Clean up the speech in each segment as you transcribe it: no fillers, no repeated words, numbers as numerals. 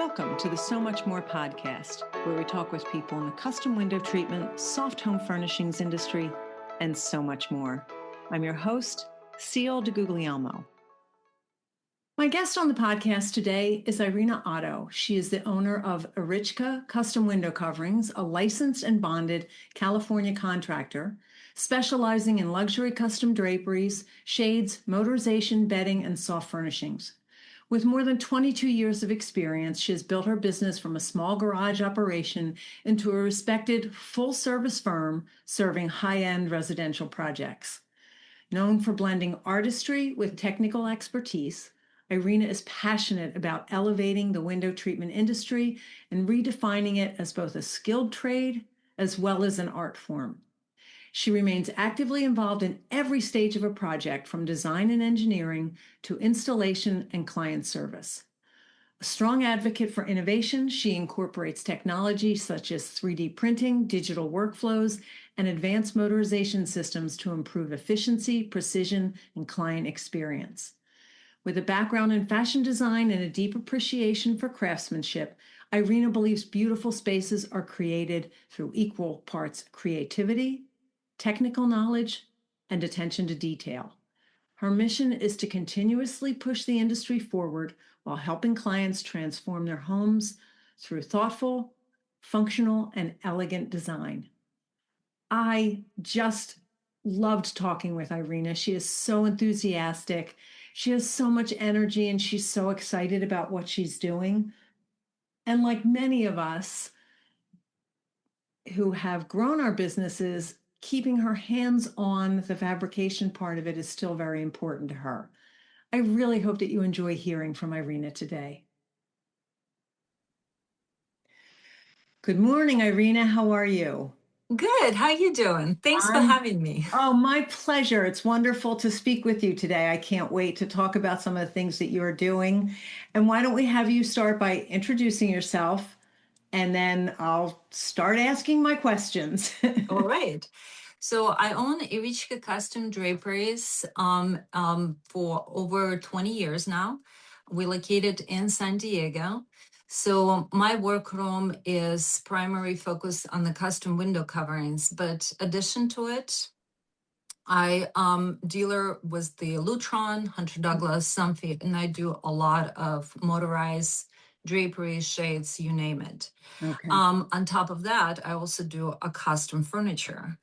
Welcome to the So Much More podcast, where we talk with people in the custom window treatment, soft home furnishings industry, and so much more. I'm your host, Ciel DeGuglielmo. My guest on the podcast today is Irina Otto. She is the owner of Irina Custom Window Coverings, a licensed and bonded California contractor specializing in luxury custom draperies, shades, motorization, bedding, and soft furnishings. With more than 22 years of experience, she has built her business from a small garage operation into a respected full-service firm serving high-end residential projects. Known for blending artistry with technical expertise, Irina is passionate about elevating the window treatment industry and redefining it as both a skilled trade as well as an art form. She remains actively involved in every stage of a project, from design and engineering to installation and client service. A strong advocate for innovation, she incorporates technology such as 3D printing, digital workflows, and advanced motorization systems to improve efficiency, precision, and client experience. With a background in fashion design and a deep appreciation for craftsmanship, Irina believes beautiful spaces are created through equal parts creativity, technical knowledge, and attention to detail. Her mission is to continuously push the industry forward while helping clients transform their homes through thoughtful, functional, and elegant design. I just loved talking with Irina. She is so enthusiastic. She has so much energy, and she's so excited about what she's doing. And like many of us who have grown our businesses, keeping her hands on the fabrication part of it is still very important to her. I really hope that you enjoy hearing from Irina today. Good morning, Irina. How are you? Good. How you doing? Thanks for having me. Oh, my pleasure. It's wonderful to speak with you today. I can't wait to talk about some of the things that you're doing. And why don't we have you start by introducing yourself, and then I'll start asking my questions. All right. So I own Irina Custom Draperies for over 20 years now. We're located in San Diego. So my workroom is primarily focused on the custom window coverings, but addition to it, I dealer with the Lutron, Hunter Douglas, Sunfeet, and I do a lot of motorized draperies, shades, you name it. Okay. On top of that, I also do a custom furniture.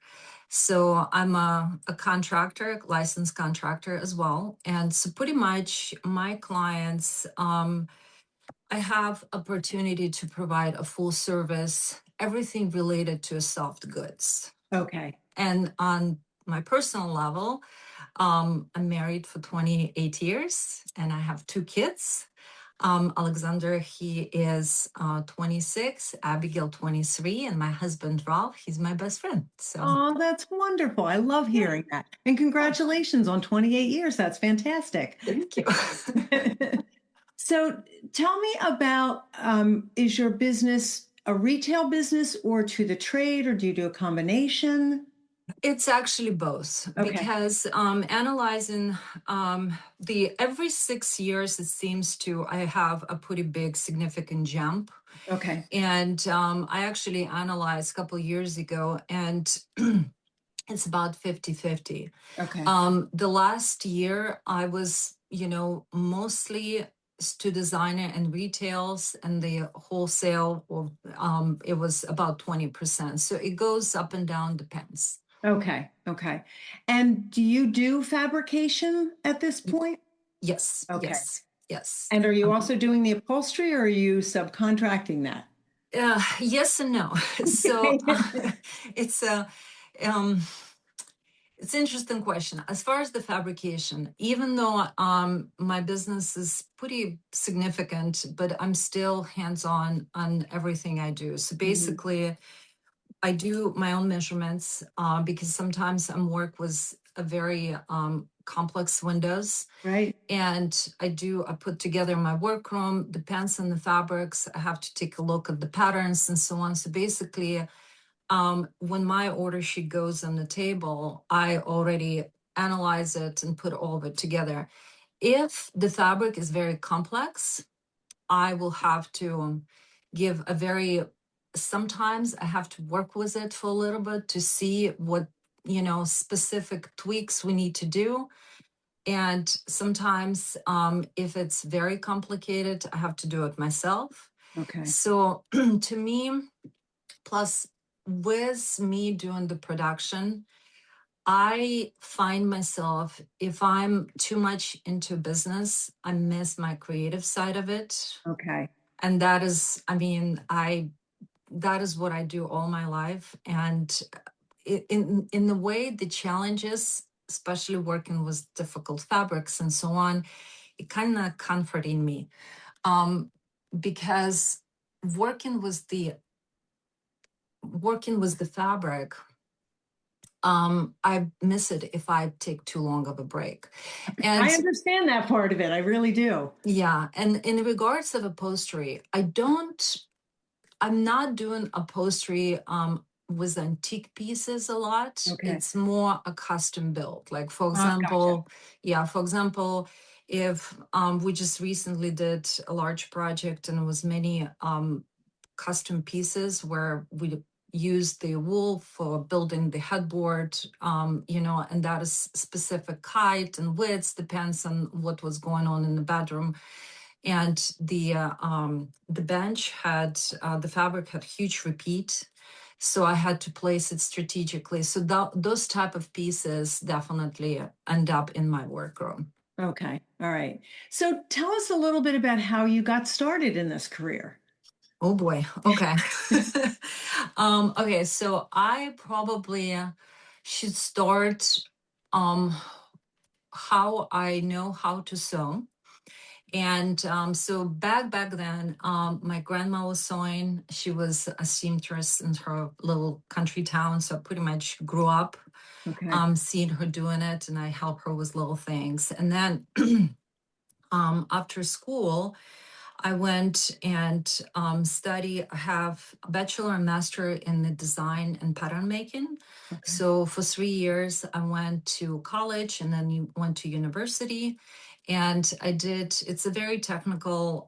So I'm a contractor, licensed contractor as well. And so pretty much my clients, I have opportunity to provide a full service, everything related to soft goods. Okay. And on my personal level, I'm married for 28 years and I have two kids. Alexander, he is 26, Abigail 23, and my husband Ralph, he's my best friend. So Oh, that's wonderful. I love hearing that. And congratulations on 28 years. That's fantastic. Thank you. So tell me about, is your business a retail business or to the trade, or do you do a combination? It's actually both, Okay. because analyzing the every 6 years, it seems to I have a pretty big significant jump. Okay. And I actually analyzed a couple of years ago, and it's about 50-50. Okay. The last year I was, mostly to designer and retails, and the wholesale, it was about 20%. So it goes up and down, depends. Okay. Okay. And do you do fabrication at this point? Yes. Okay. Yes. And are you also doing the upholstery, or are you subcontracting that? Yes and no. So it's a it's an interesting question. As far as the fabrication, even though my business is pretty significant, but I'm still hands-on on everything I do. So basically, I do my own measurements because sometimes I work with a very complex windows. Right. And I put together my workroom, depends on the fabrics. I have to take a look at the patterns and so on. So basically, when my order sheet goes on the table, I already analyze it and put all of it together. If the fabric is very complex, I will have to give a very, sometimes I have to work with it for a little bit to see what, specific tweaks we need to do. And sometimes, if it's very complicated, I have to do it myself. Okay. So to me, plus with me doing the production, I find myself, if I'm too much into business, I miss my creative side of it. Okay. And that is, that is what I do all my life. And in the way, the challenges, especially working with difficult fabrics and so on, it kind of comforting me, because working with the fabric, I miss it if I take too long of a break. And I understand that part of it. I really do. yeah, and in regards of upholstery, I'm not doing upholstery with antique pieces a lot. Okay. It's more a custom build. Like for Gotcha. example, if we just recently did a large project and it was many custom pieces where we used the wool for building the headboard, and that is specific height and width, depends on what was going on in the bedroom. And the bench had the fabric had huge repeat, so I had to place it strategically. So those type of pieces definitely end up in my workroom. Okay. All right. So tell us a little bit about how you got started in this career. Oh boy. Okay. Okay. So I probably should start how I know how to sew. And so back then, my grandma was sewing. She was a seamstress in her little country town. So I pretty much grew up Okay. seeing her doing it, and I help her with little things. And then after school, I went and study. I have a bachelor and master in the design and pattern making. Okay. So for 3 years, I went to college and then went to university. And it's a very technical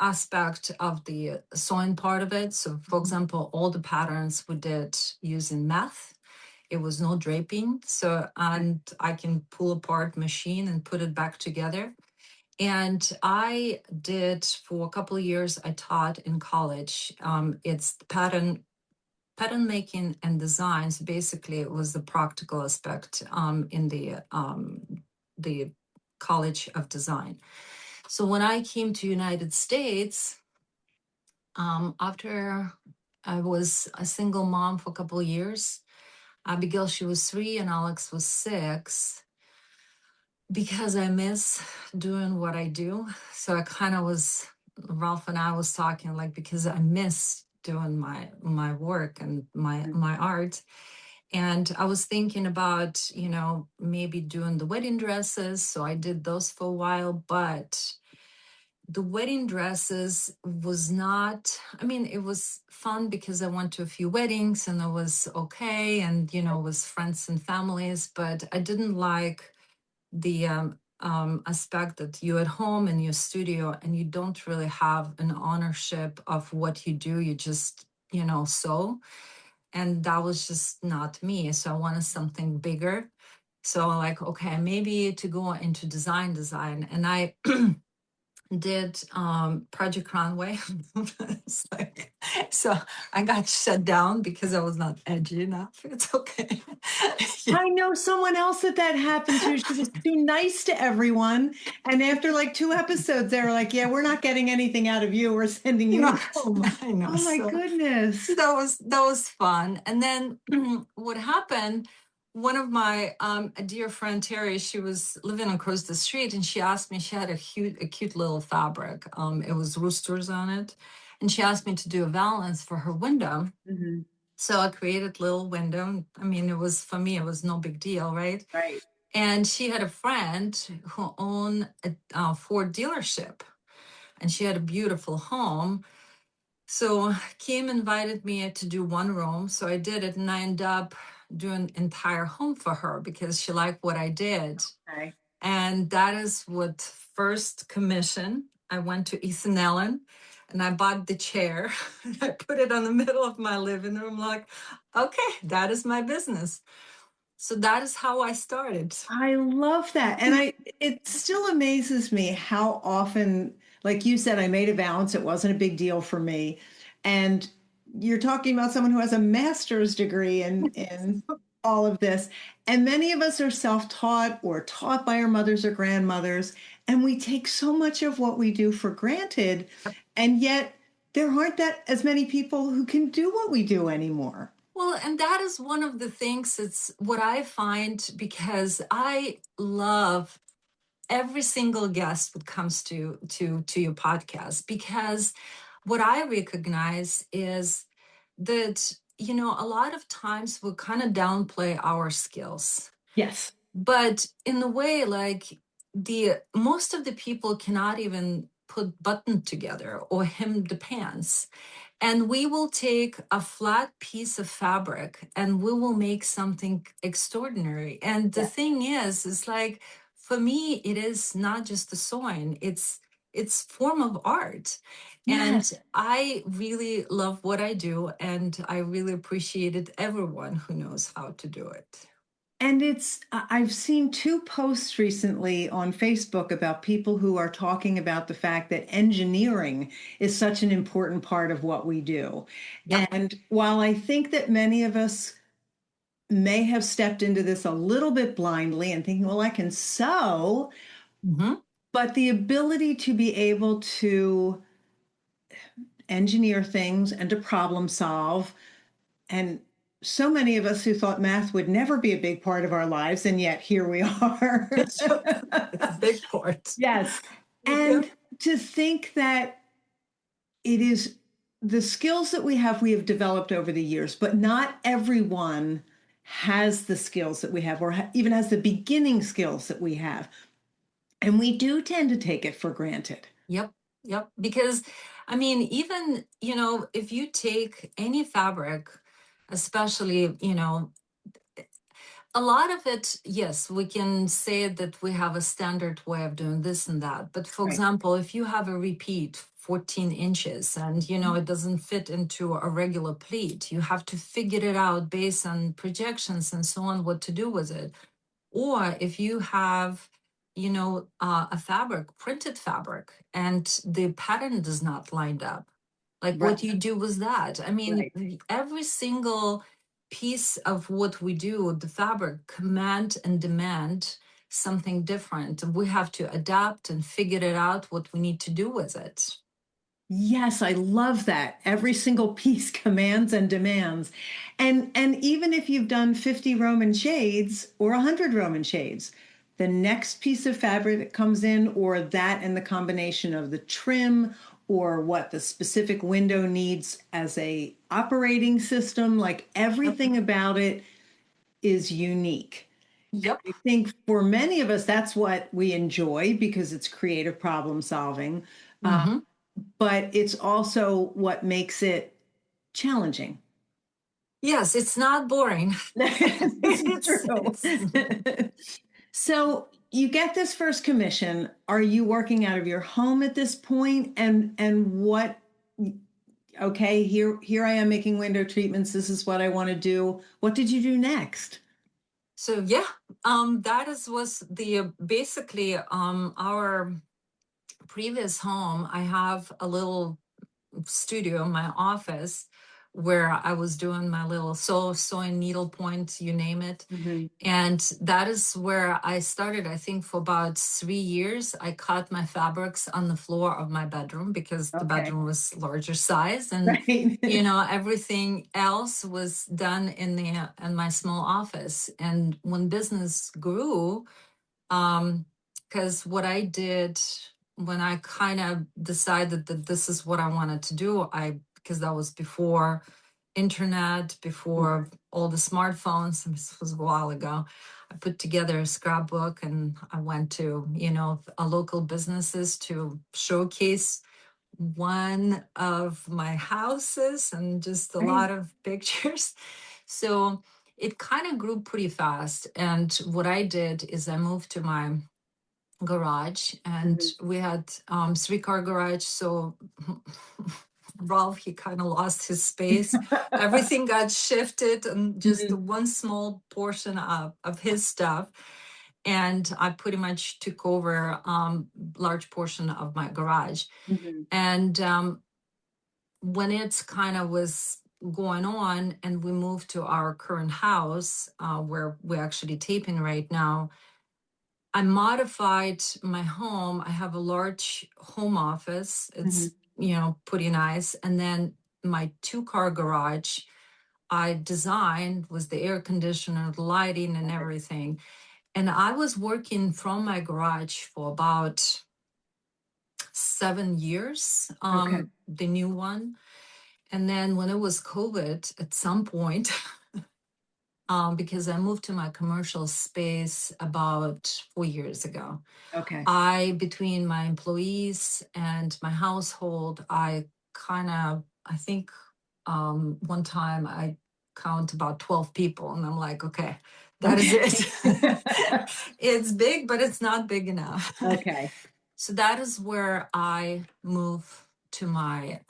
aspect of the sewing part of it. So for example, all the patterns we did using math. It was no draping. So, and I can pull apart machine and put it back together. And I did for a couple of years, I taught in college. It's pattern making and designs. Basically, it was the practical aspect in the College of Design. So when I came to United States, after I was a single mom for a couple of years, Abigail, she was 3 and Alex was 6. Because I miss doing what I do. So I kind of was, Ralph and I was talking like, because I miss doing my work and my art. And I was thinking about, maybe doing the wedding dresses. So I did those for a while, but the wedding dresses was not, it was fun because I went to a few weddings and it was okay. And, with friends and families, but I didn't like the aspect that you're at home in your studio and you don't really have an ownership of what you do. You just, sew. And that was just not me. So I wanted something bigger. So I'm like, okay, maybe to go into design. And I did Project Runway. It's like, so I got shut down because I was not edgy enough. It's okay. Yeah. I know someone else that happened to. She was too nice to everyone. And after like 2 episodes, they were like, yeah, we're not getting anything out of you. We're sending you home. I know. Oh my goodness. So that was fun. And then what happened, one of my a dear friend Terry, she was living across the street and she asked me, she had a cute little fabric. It was roosters on it. And she asked me to do a valance for her window. Mm-hmm. So I created a little window. It was, for me, it was no big deal, right? Right. And she had a friend who owned a Ford dealership and she had a beautiful home. So Kim invited me to do one room. So I did it and I ended up doing entire home for her because she liked what I did. Okay. And that is what first commission I went to Ethan Allen and I bought the chair and I put it on the middle of my living room, like, okay, that is my business. So that is how I started. I love that. And it still amazes me how often, like you said, I made a balance. It wasn't a big deal for me. And you're talking about someone who has a master's degree in all of this. And many of us are self-taught or taught by our mothers or grandmothers. And we take so much of what we do for granted. And yet there aren't that as many people who can do what we do anymore. Well, and that is one of the things, it's what I find, because I love every single guest that comes to your podcast, because what I recognize is that, a lot of times we kind of downplay our skills, Yes. but in a way, like, the most of the people cannot even put button together or hem the pants, and we will take a flat piece of fabric and we will make something extraordinary. And the Yeah. thing is like, for me, it is not just the sewing, it's form of art. Yes. And I really love what I do, and I really appreciated everyone who knows how to do it. And I've seen two posts recently on Facebook about people who are talking about the fact that engineering is such an important part of what we do. Yep. And while I think that many of us may have stepped into this a little bit blindly and thinking, well, I can sew, Hmm. but the ability to be able to engineer things and to problem solve, and so many of us who thought math would never be a big part of our lives, and yet here we are. It's a big part. Yes. Yep. And to think that it is the skills that we have developed over the years, but not everyone has the skills that we have, or even has the beginning skills that we have. And we do tend to take it for granted. Yep. Yep. Because, I mean, even, if you take any fabric, especially, a lot of it, yes, we can say that we have a standard way of doing this and that. But for Right. example, if you have a repeat 14 inches and, it doesn't fit into a regular pleat, you have to figure it out based on projections and so on, what to do with it. Or if you have, a fabric, printed fabric, and the pattern does not line up, like, Right. what do you do with that? I mean, Right. every single piece of what we do, the fabric command and demand something different. And we have to adapt and figure it out what we need to do with it. Yes, I love that. Every single piece commands and demands. And even if you've done 50 Roman shades or 100 Roman shades, the next piece of fabric that comes in, or that and the combination of the trim or what the specific window needs as a operating system, like Yep. everything about it is unique. Yep. I think for many of us, that's what we enjoy because it's creative problem solving. Uh, Hmm. but it's also what makes it challenging. Yes, it's not boring. This is it's true. it's So you get this first commission. Are you working out of your home at this point? And what? Okay, here I am making window treatments. This is what I want to do. What did you do next? So yeah, that is was the basically our previous home. I have a little studio, my office, where I was doing my little sewing needlepoint, you name it. Mhm. And that is where I started. I think for about 3 years, I cut my fabrics on the floor of my bedroom because the Okay, bedroom was larger size, and right. everything else was done in my small office. And when business grew, because what I did when I kind of decided that this is what I wanted to do, because that was before internet, before all the smartphones, and this was a while ago. I put together a scrapbook and I went to, a local businesses to showcase one of my houses and just a Right. lot of pictures. So it kind of grew pretty fast. And what I did is I moved to my garage, and Mhm. we had 3-car garage. So Ralph, he kind of lost his space. Everything got shifted, and just Mhm. one small portion of his stuff. And I pretty much took over large portion of my garage. Mhm. And when it's kind of was going on, and we moved to our current house, where we're actually taping right now, I modified my home. I have a large home office. Mhm. It's, pretty nice. And then my 2-car garage I designed was the air conditioner, the lighting, and Right. everything. And I was working from my garage for about 7 years, Okay. the new one. And then when it was COVID, at some point, because I moved to my commercial space about 4 years ago, Okay. between my employees and my household, I think one time I count about 12 people, and I'm like, okay, that is Okay. it. It's big, but it's not big enough. Okay. So that is where I move to my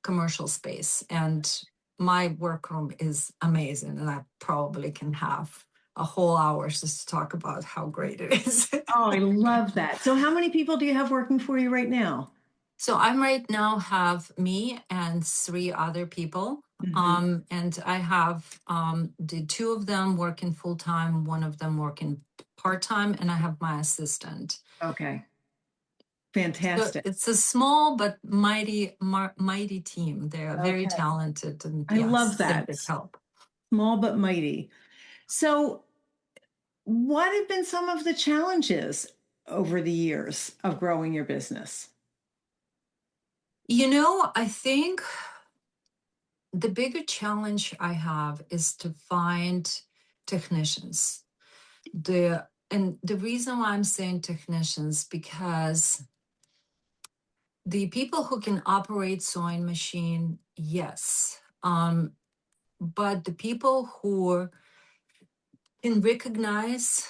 commercial space. And my workroom is amazing. And I probably can have a whole hour just to talk about how great it is. Oh, I love that. So how many people do you have working for you right now? So I'm right now have me and 3 other people. Mhm. And I have the 2 of them working full time, one of them working part time, and I have my assistant. Okay. So Fantastic. it's a small but mighty team. They are very Okay. talented, and I love yes, they're that. big help. Small but mighty. So, what have been some of the challenges over the years of growing your business? I think the bigger challenge I have is to find technicians. The reason why I'm saying technicians, because the people who can operate sewing machine, yes. But the people who can recognize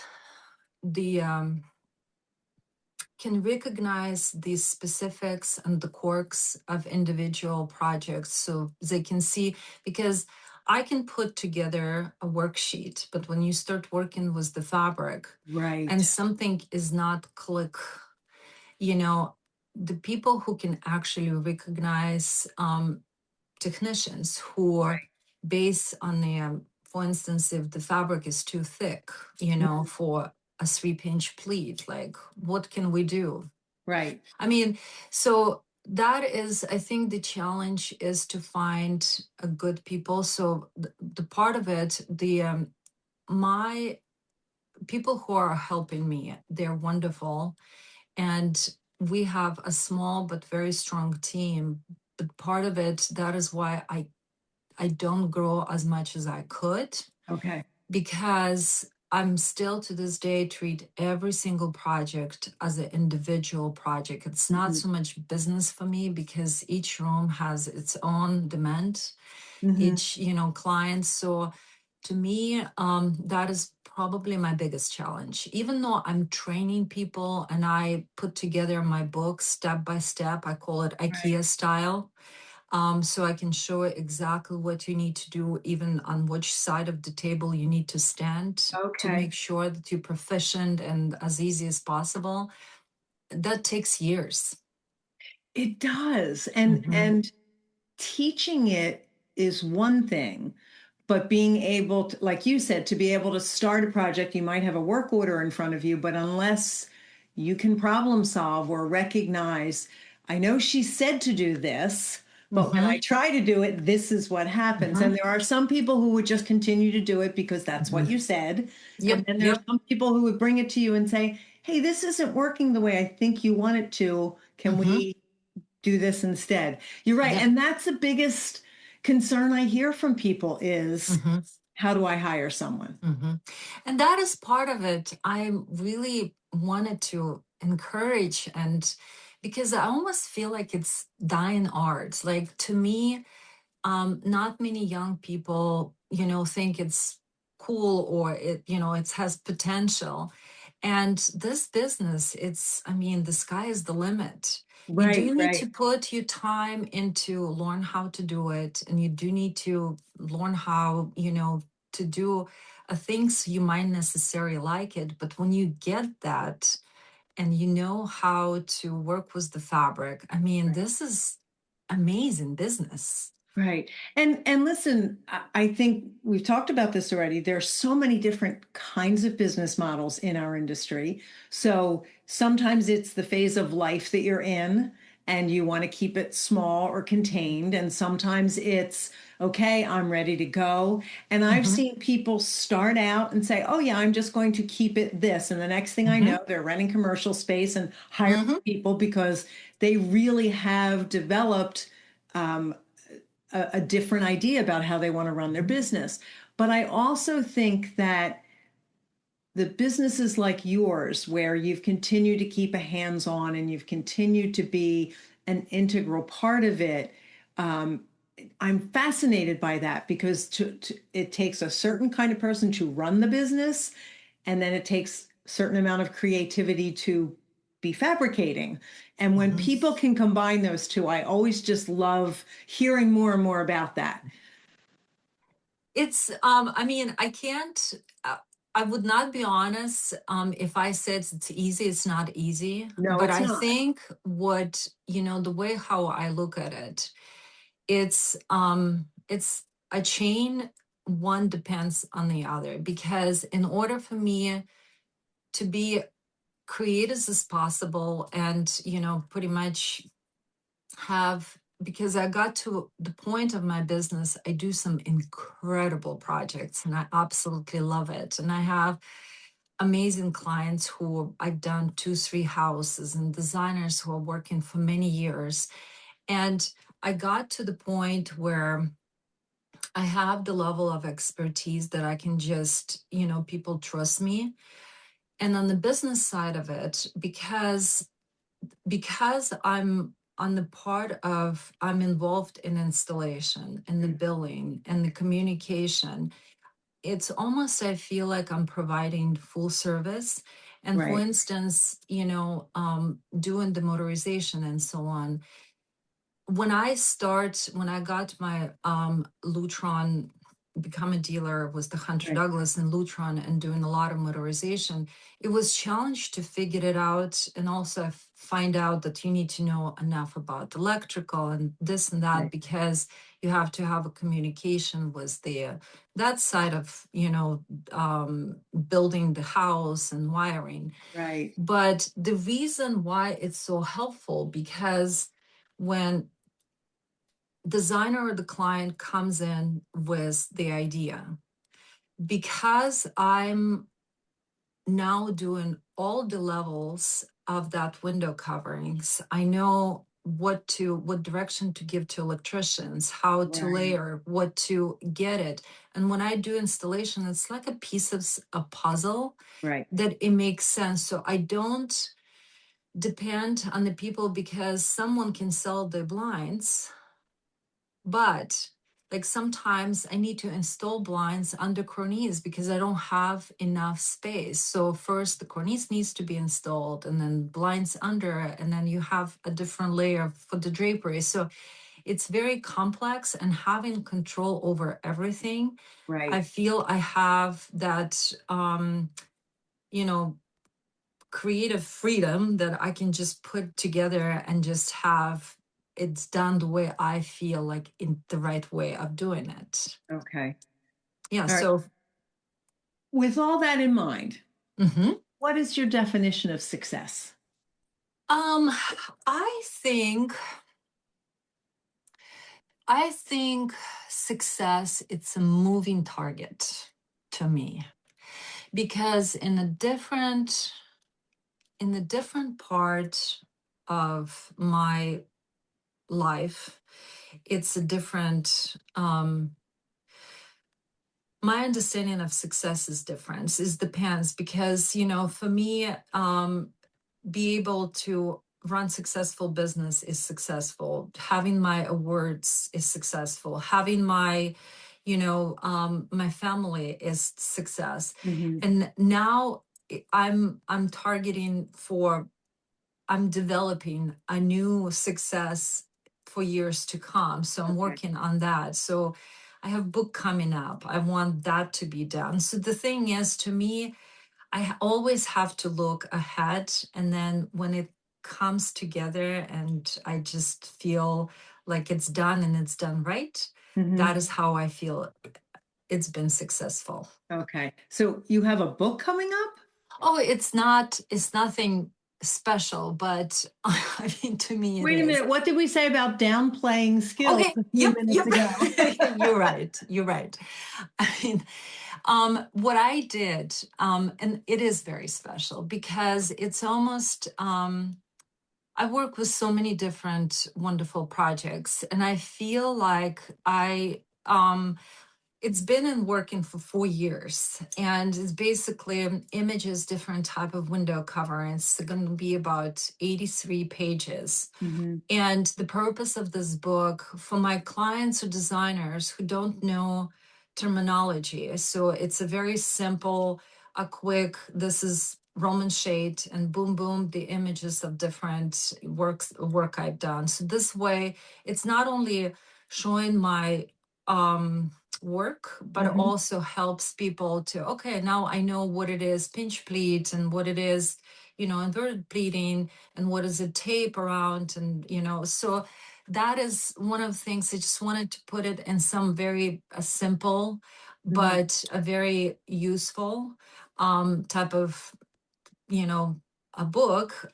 the specifics and the quirks of individual projects, so they can see, because I can put together a worksheet, but when you start working with the fabric and Right. something is not click, you know the people who can actually recognize technicians who are based on the for instance, if the fabric is too thick, Mhm. for a 3-pinch pleat, like, what can we do? Right. I mean, so that is, I think the challenge is to find a good people. So the part of it, the my people who are helping me, they're wonderful. And we have a small but very strong team. But part of it, that is why I don't grow as much as I could, Okay. because I'm still to this day treat every single project as an individual project. It's not Mhm. so much business for me, because each room has its own demand, Mhm. each client. So to me, that is probably my biggest challenge. Even though I'm training people and I put together my book step by step, I call it Right. IKEA style. So I can show exactly what you need to do, even on which side of the table you need to stand, to Okay. make sure that you're proficient and as easy as possible. That takes years. It does. And Hmm. and teaching it is one thing, but being able to, like you said, to be able to start a project, you might have a work order in front of you, but unless you can problem solve or recognize, I know she said to do this, but when I Hmm. try to do it, this is what happens. Hmm. And there are some people who would just continue to do it because that's Hmm. what you said. And Yep. then there are Yep. some people who would bring it to you and say, hey, this isn't working the way I think you want it to. Can Hmm. we do this instead? You're right. Yep. And that's the biggest concern I hear from people is, Hmm. how do I hire someone? Hmm. And that is part of it. I really wanted to encourage, and because I almost feel like it's dying art. Like, to me, not many young people, think it's cool, or it has potential. And this business, I mean, the sky is the limit. You Right, do need to right, put your time into learn how to do it. And you do need to learn how, to do things you might necessarily like it. But when you get that and you know how to work with the fabric, I mean, right. this is amazing business. Right. And listen, I think we've talked about this already. There's so many different kinds of business models in our industry. So sometimes it's the phase of life that you're in and you want to keep it small or contained. And sometimes it's, okay, I'm ready to go. And I've Hmm. seen people start out and say, oh, yeah, I'm just going to keep it this. And the next thing I know, Hmm. they're renting commercial space and hiring Hmm. people because they really have developed um, a different idea about how they want to run their business. But I also think that the businesses like yours, where you've continued to keep a hands on and you've continued to be an integral part of it, um, I'm fascinated by that because it takes a certain kind of person to run the business, and then it takes a certain amount of creativity to be fabricating. And when Hmm. people can combine those two, I always just love hearing more and more about that. I mean, uh, I would not be honest, if I said it's easy, it's not easy. No, But it's I not. think the way how I look at it, it's a chain, one depends on the other. Because in order for me to be creative as possible and, pretty much have, because I got to the point of my business, I do some incredible projects and I absolutely love it. And I have amazing clients who I've done 2, 3 houses, and designers who are working for many years. And I got to the point where I have the level of expertise that I can just, people trust me. And on the business side of it, because I'm on the part of I'm involved in installation and the billing and the communication, it's almost I feel like I'm providing full service. And for Right, instance, doing the motorization and so on, when I got my Lutron, become a dealer with the Hunter right, Douglas and Lutron and doing a lot of motorization, it was challenged to figure it out and also find out that you need to know enough about electrical and this and that, right, because you have to have a communication with that side of building the house and wiring. right, But the reason why it's so helpful, because when designer or the client comes in with the idea, because I'm now doing all the levels of that window coverings, I know what direction to give to electricians, how to right, layer, what to get it. And when I do installation, it's like a piece of a puzzle right, that it makes sense. So I don't depend on the people, because someone can sell the blinds, but like sometimes I need to install blinds under cornice because I don't have enough space. So first the cornice needs to be installed and then blinds under it, and then you have a different layer for the drapery. So it's very complex, and having control over everything, I right. feel I have that you know creative freedom that I can just put together and just have it's done the way I feel like in the right way of doing it. Okay. Yeah. All right. So, With all that in mind, mhm. what is your definition of success? um, I think, I think success, it's a moving target to me, because in the different part of my life, it's a different my understanding of success is different. It depends, because for me, be able to run successful business is successful, having my awards is successful, having my family is success. Hmm. And now I'm targeting for, I'm developing a new success for years to come. So I'm working on that. So I have a book coming up. I want that to be done. So the thing is, to me, always have to look ahead. And then when it comes together and I just feel like it's done and it's done right, that is how I feel it's been successful. Okay. So you have a book coming up? Oh, it's nothing special, but I mean, to me, Wait a minute. What did we say about downplaying skills okay. a few minutes ago? You're right. You're right. I mean, what I did, and it is very special because it's almost, I work with so many different wonderful projects, and I feel like it's been in working for 4 years, and it's basically images, different type of window cover. And it's going to be about 83 pages. And the purpose of this book for my clients or designers who don't know terminology, so it's a very simple, a quick, this is Roman shade, and boom, boom, the images of different work I've done. So this way, it's not only showing my work, but also helps people to, okay, now I know what it is pinch pleat and what it is, inverted pleating, and what is a tape around, and so that is one of the things. I just wanted to put it in some very simple but a very useful type of, a book,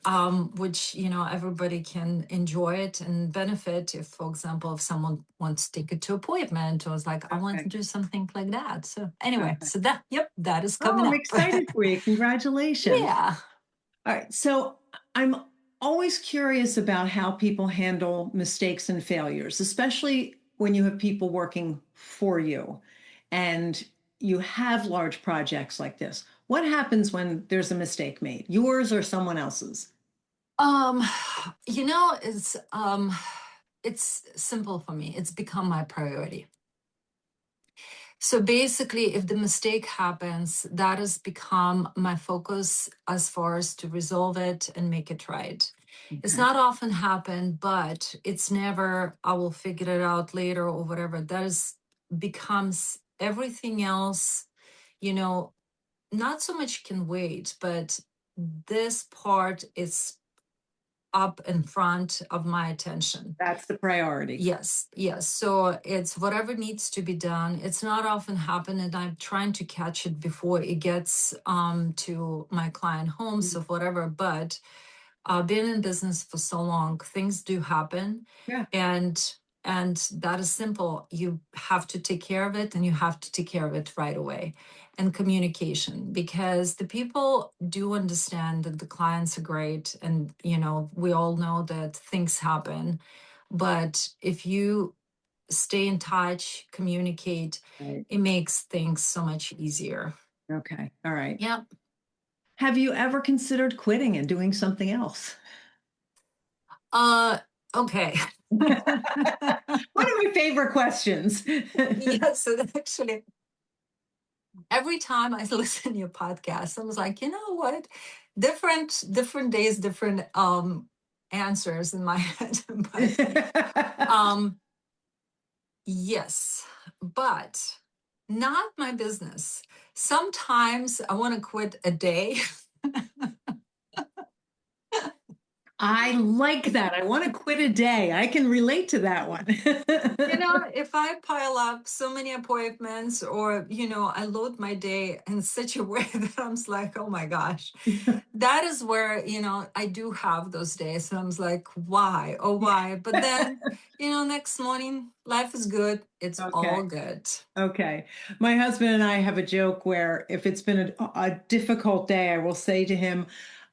which everybody can enjoy it and benefit. If, for example, if someone wants to take it to appointment, or is like, I want to do something like that. So anyway, so that is coming I'm up. excited for you. Congratulations. Yeah. All right. So I'm always curious about how people handle mistakes and failures, especially when you have people working for you and you have large projects like this. What happens when there's a mistake made, yours or someone else's? Um, it's simple for me. It's become my priority. So basically, if the mistake happens, that has become my focus as far as to resolve it and make it right. It's not often happened, but it's never, I will figure it out later or whatever. That is becomes everything else, not so much can wait, but this part is up in front of my attention. That's the priority. Yes, yes. So it's whatever needs to be done. It's not often happen, and I'm trying to catch it before it gets to my client homes or whatever. But been in business for so long, things do happen. Yeah. And that is simple. You have to take care of it, and you have to take care of it right away. And communication, because the people do understand that the clients are great, and we all know that things happen. But if you stay in touch, communicate, it makes things so much easier. Okay. All right. Yeah. Have you ever considered quitting and doing something else? Okay. One of my favorite questions. Yes, so actually, every time I listen to your podcast, I was like, you know what? Different days, different answers in my head. But yes, but not my business. Sometimes I want to quit a day. I like that. I want to quit a day. I can relate to that one. If I pile up so many appointments, or, I load my day in such a way that I'm like, oh my gosh, that is where, I do have those days. And I'm like, why? Oh, why? But then, next morning, life is good. It's all good. Okay. My husband and I have a joke where if it's been a difficult day, I will say to him,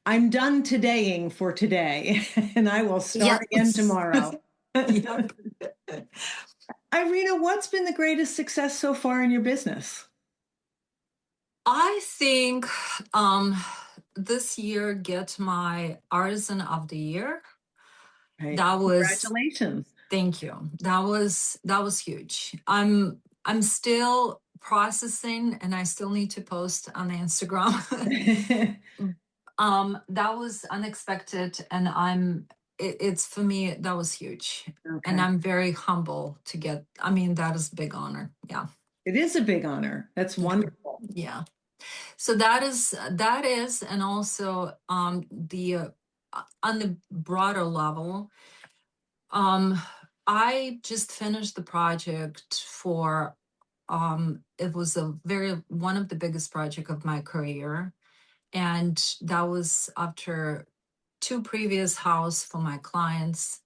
I'm done todaying for today and I will start again tomorrow. Yep. Irina, what's been the greatest success so far in your business? I think this year get my Artisan of the Year. Right. That was, Congratulations. thank you. That was huge. I'm still processing, and I still need to post on Instagram. That was unexpected, and it's for me, that was huge. And Okay. I'm very humble to get, I mean, that is a big honor. Yeah. It is a big honor. That's Yeah. wonderful. Yeah. So that is, and also the on the broader level, um, I just finished the project for it was one of the biggest project of my career, and that was after two previous house for my clients,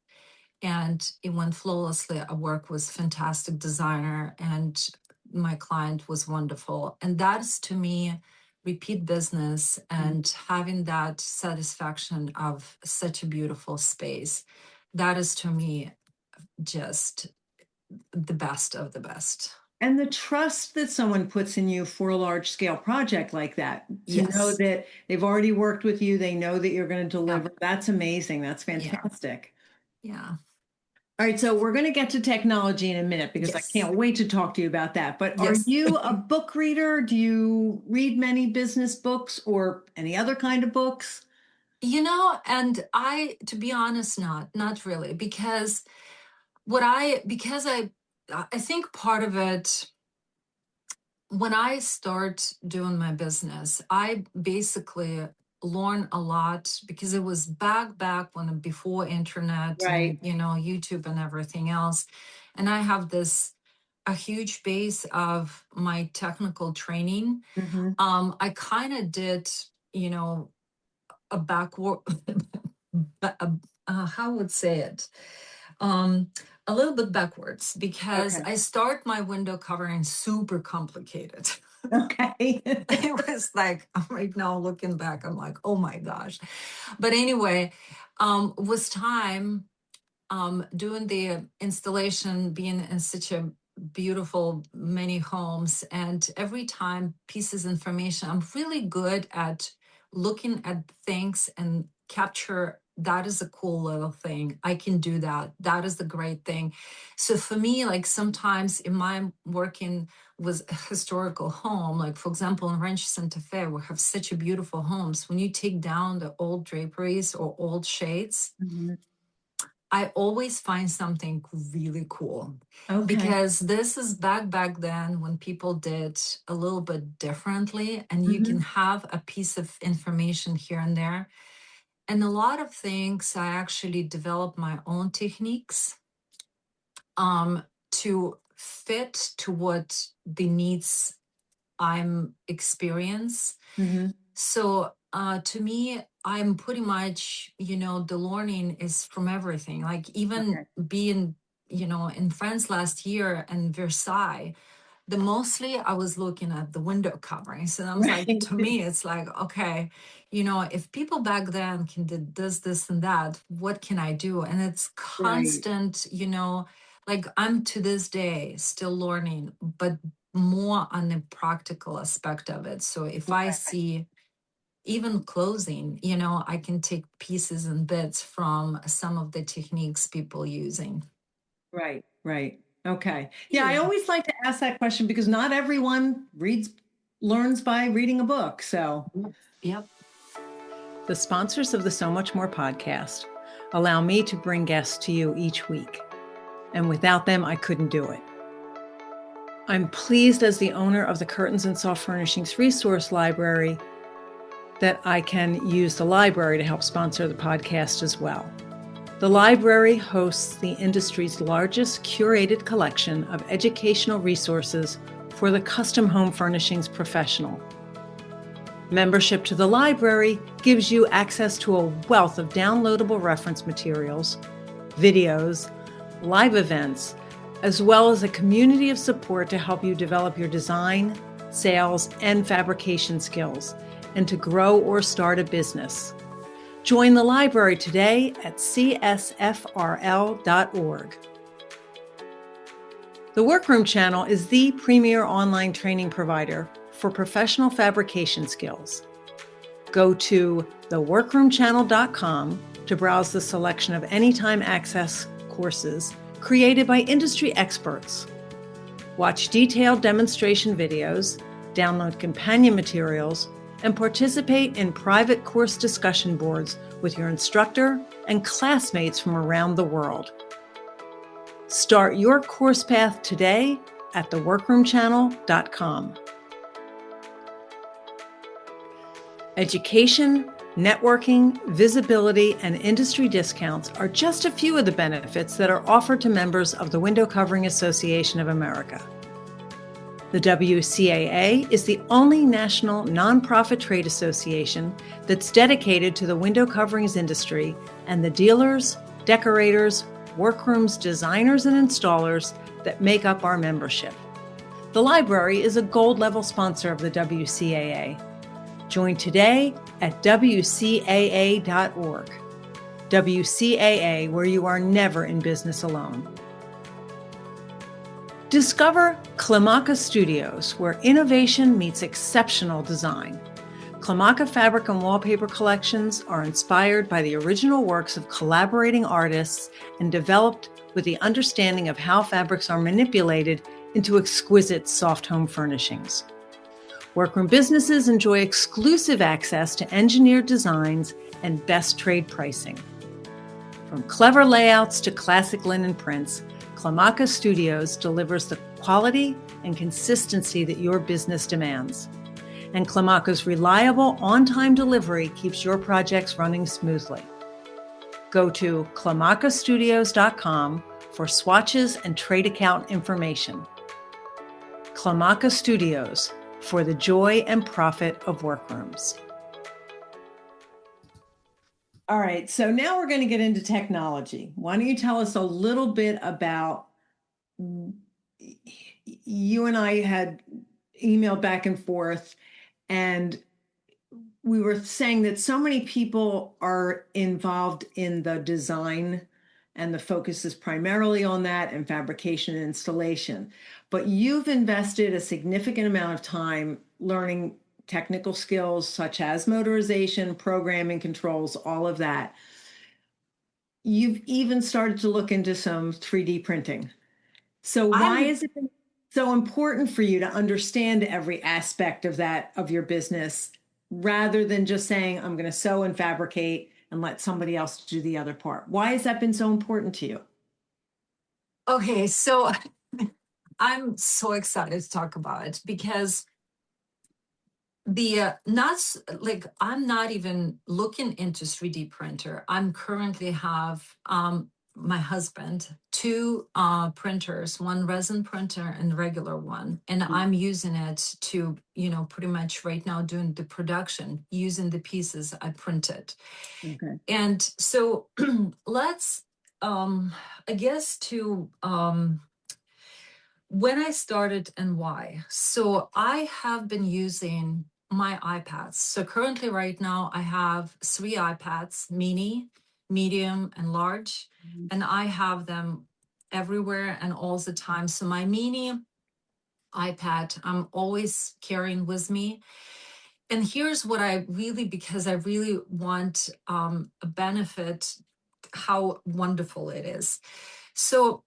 and it went flawlessly. I worked with fantastic designer, and my client was wonderful. And that's to me repeat business and having that satisfaction of such a beautiful space. That is to me just the best of the best. And the trust that someone puts in you for a large scale project like that, to know Yes. that they've already worked with you, they know that you're going to Yeah. deliver. That's amazing. That's Yeah. fantastic. Yeah. All right, so we're going to get to technology in a minute because I Yes. can't wait to talk to you about that. But are Yes. you a book reader? Do you read many business books or any other kind of books? And to be honest, not really, because because I think part of it, when I start doing my business, I basically learn a lot because it was back when before internet and Right. YouTube and everything else. And I have a huge base of my technical training. Hmm. I kind of did, a backward how would say it, um a little bit backwards, because Okay. I start my window covering super complicated. Okay. It was like, right now looking back, I'm like, oh my gosh. But anyway, with time, doing the installation, being in such a beautiful many homes, and every time pieces information, I'm really good at looking at things and capture that is a cool little thing. I can do that. That is the great thing. So for me, like sometimes in my working with a historical home, like for example, in Ranch Santa Fe, we have such a beautiful homes. When you take down the old draperies or old shades, Mhm. I always find something really cool, Okay. because this is back then when people did a little bit differently, and you can Mhm. have a piece of information here and there. And a lot of things I actually developed my own techniques to fit to what the needs I'm experience. Mhm. So to me, I'm pretty much, the learning is from everything. Like even Okay. being, in France last year and Versailles, the mostly I was looking at the window coverings, and I was like, Right. to me, it's like, okay, if people back then can do this, and that, what can I do? And it's Right. constant, like I'm to this day still learning, but more on the practical aspect of it. So if I Okay. see even closing, I can take pieces and bits from some of the techniques people using. Right. Right. Okay. Yeah, I Yeah. always like to ask that question because not everyone learns by reading a book. So, Yep. the sponsors of the So Much More podcast allow me to bring guests to you each week. And without them, I couldn't do it. I'm pleased as the owner of the Curtains and Soft Furnishings Resource Library that I can use the library to help sponsor the podcast as well. The library hosts the industry's largest curated collection of educational resources for the custom home furnishings professional. Membership to the library gives you access to a wealth of downloadable reference materials, videos, live events, as well as a community of support to help you develop your design, sales, and fabrication skills, and to grow or start a business. Join the library today at csfrl.org. The Workroom Channel is the premier online training provider for professional fabrication skills. Go to theworkroomchannel.com to browse the selection of anytime access courses created by industry experts. Watch detailed demonstration videos, download companion materials, and participate in private course discussion boards with your instructor and classmates from around the world. Start your course path today at theworkroomchannel.com. Education, networking, visibility, and industry discounts are just a few of the benefits that are offered to members of the Window Covering Association of America. The WCAA is the only national nonprofit trade association that's dedicated to the window coverings industry and the dealers, decorators, workrooms, designers, and installers that make up our membership. The library is a gold-level sponsor of the WCAA. Join today at WCAA.org. WCAA, where you are never in business alone. Discover Klimaka Studios, where innovation meets exceptional design. Klimaka fabric and wallpaper collections are inspired by the original works of collaborating artists and developed with the understanding of how fabrics are manipulated into exquisite soft home furnishings. Workroom businesses enjoy exclusive access to engineered designs and best trade pricing. From clever layouts to classic linen prints, Klimaka Studios delivers the quality and consistency that your business demands. And Klimaka's reliable, on-time delivery keeps your projects running smoothly. Go to KlimakaStudios.com for swatches and trade account information. Klimaka Studios, for the joy and profit of workrooms. All right, so now we're going to get into technology. Why don't you tell us a little bit about, you and I had emailed back and forth, and we were saying that so many people are involved in the design, and the focus is primarily on that and fabrication and installation. But you've invested a significant amount of time learning technical skills such as motorization, programming, controls, all of that. You've even started to look into some 3D printing. So why is it so important for you to understand every aspect of that, of your business, rather than just saying, I'm going to sew and fabricate and let somebody else do the other part? Why has that been so important to you? Okay, so I'm so excited to talk about it because the not like I'm not even looking into 3D printer. I'm currently have my husband two printers, one resin printer and regular one, and I'm using it to, pretty much right now doing the production using the pieces I printed. Okay. And so let's I guess to when I started and why. So I have been using my iPads. So currently right now I have 3 iPads, mini, medium, and large, and I have them everywhere and all the time. So my mini iPad, I'm always carrying with me. And here's what I really, because I really want a benefit, how wonderful it is. So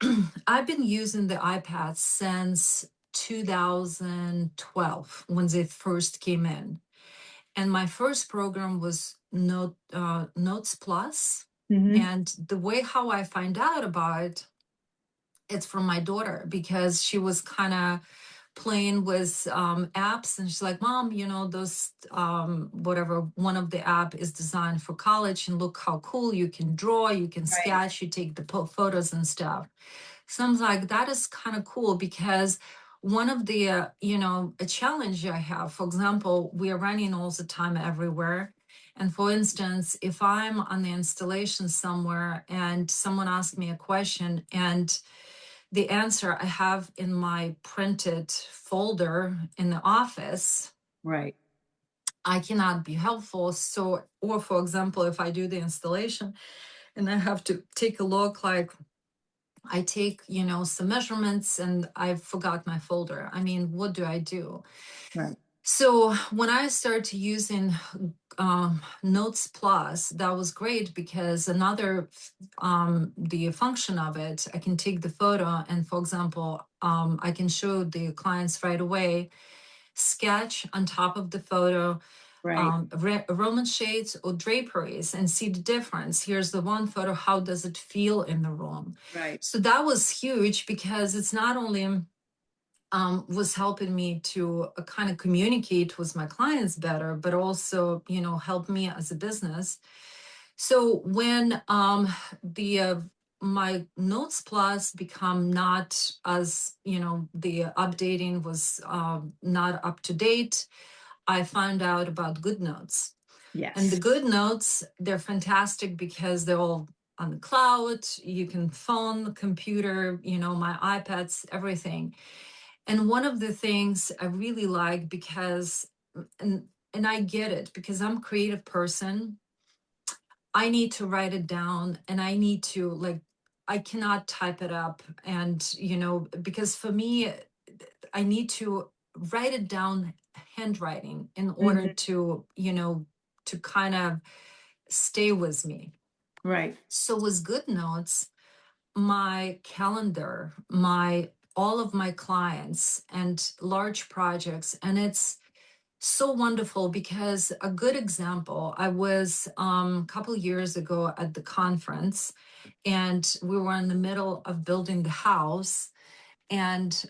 I've been using the iPad since 2012 when they first came in. And my first program was Notes Plus. And the way how I find out about it, it's from my daughter, because she was kind of playing with apps, and she's like, Mom, those whatever, one of the app is designed for college, and look how cool, you can draw, you can sketch, you take the photos and stuff. So I'm like, that is kind of cool, because one of the a challenge I have, for example, we are running all the time everywhere. And for instance, if I'm on the installation somewhere and someone asks me a question, and the answer I have in my printed folder in the office, right, I cannot be helpful. So, or for example, if I do the installation and I have to take a look, like I take, some measurements and I forgot my folder. I mean, what do I do? right. So when I started using Notes Plus, that was great because the function of it, I can take the photo and, for example, I can show the clients right away, sketch on top of the photo, Right. Roman shades or draperies and see the difference. Here's the one photo. How does it feel in the room? Right. So that was huge because it's not only was helping me to kind of communicate with my clients better, but also, help me as a business. So when the my Notes Plus become not as, the updating was not up to date, I found out about GoodNotes. And the Yes. GoodNotes, they're fantastic because they're all on the cloud. You can phone, computer, my iPads, everything. And one of the things I really like because, and I get it because I'm a creative person, I need to write it down and I need to like, I cannot type it up. And, because for me, I need to write it down handwriting in order Hmm. to, to kind of stay with me. Right. So with GoodNotes, my calendar, my all of my clients and large projects, and it's so wonderful because a good example, I was a couple years ago at the conference and we were in the middle of building the house, and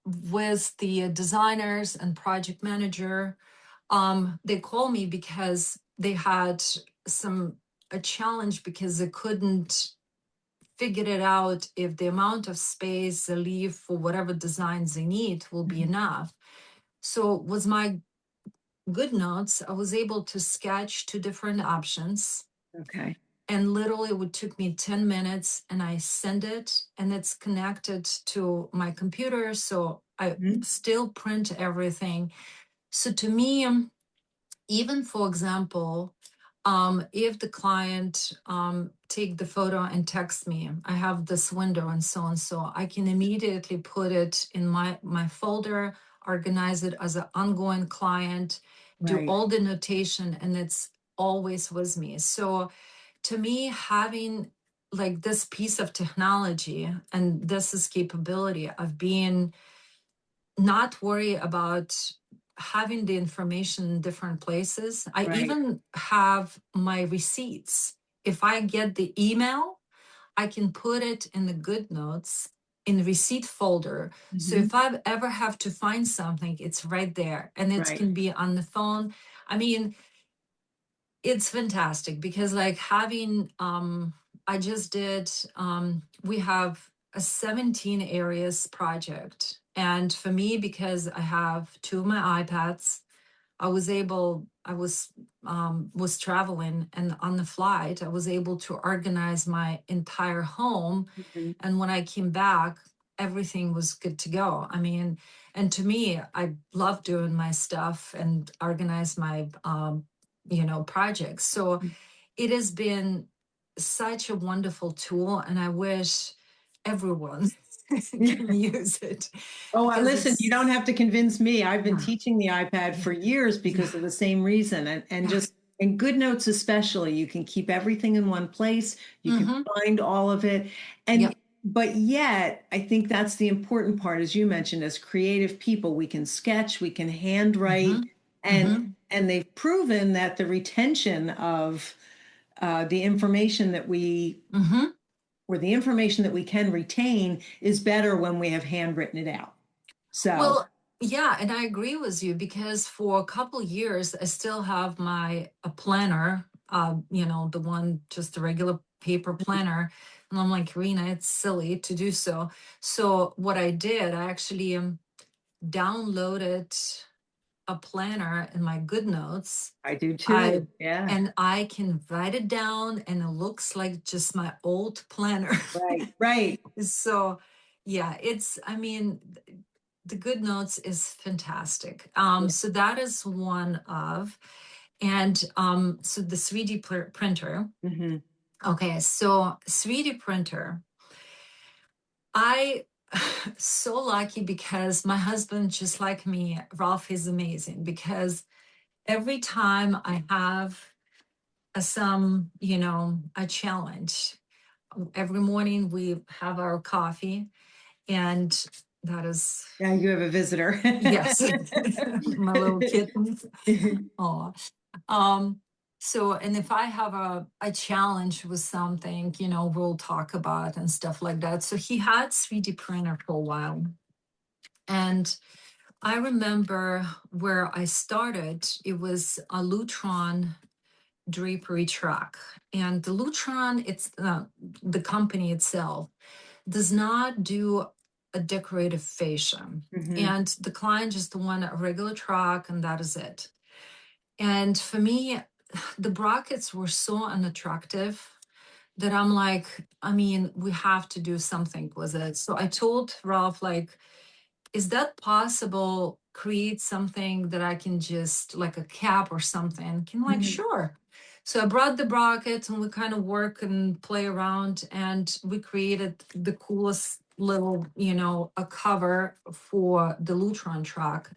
with the designers and project manager, they called me because they had some a challenge because they couldn't figure it out if the amount of space they leave for whatever designs they need will be Mhm. enough. So with my GoodNotes, I was able to sketch two different options, Okay. and literally it would took me 10 minutes and I send it and it's connected to my computer. So I Mhm. still print everything. So to me, even for example, if the client take the photo and text me, I have this window and so, I can immediately put it in my folder, organize it as an ongoing client, do Right. all the notation, and it's always with me. So to me, having like this piece of technology and this is capability of being not worry about having the information in different places. I Right. even have my receipts. If I get the email, I can put it in the GoodNotes in the receipt folder. So Hmm. if I ever have to find something, it's right there and it Right. can be on the phone. I mean, it's fantastic because like having I just did we have a 17 areas project, and for me, because I have two of my iPads, I was traveling, and on the flight I was able to organize my entire home. Mhm. And when I came back, everything was good to go. I mean, and to me, I love doing my stuff and organize my projects. So it has been such a wonderful tool, and I wish everyone can use it Oh, because listen, you don't it's have to convince me. I've been yeah, teaching the iPad yeah, for years yeah, because of the same reason. And yeah. just in GoodNotes, especially, you can keep everything in one place. You can Mm-hmm. find all of it. And Yep. but yet, I think that's the important part, as you mentioned, as creative people, we can sketch, we can handwrite, Mm-hmm. Mm-hmm. and they've proven that the retention of the information that we Mm-hmm. or the information that we can retain is better when we have handwritten it out. So, Well, yeah, and I agree with you because for a couple years I still have my a planner, the one just a regular paper planner, and I'm like, Irina, it's silly to do so. So what I did, I actually downloaded a planner in my GoodNotes. I do I too. Yeah. and I can write it down, and it looks like just my old planner. Right. Right. So, yeah, I mean, the GoodNotes is fantastic. Yeah. So that is one of, and so the 3D printer. Hmm. Okay, so 3D printer. I So lucky because my husband, just like me, Ralph is amazing because every time I have a challenge, every morning we have our coffee, and that is, Yeah, you have a visitor. yes, my little kitten. Oh, um, so, and if I have a challenge with something, we'll talk about and stuff like that. So he had 3D printer for a while. And I remember where I started, it was a Lutron drapery truck. And the Lutron, it's the company itself, does not do a decorative fascia. Mhm. And the client just want a regular truck, and that is it. And for me, the brackets were so unattractive that I'm like, I mean, we have to do something with it. So I told Ralph, like, is that possible? Create something that I can just like a cap or something. Can like, Mhm. sure. So I brought the brackets and we kind of work and play around, and we created the coolest little, a cover for the Lutron truck.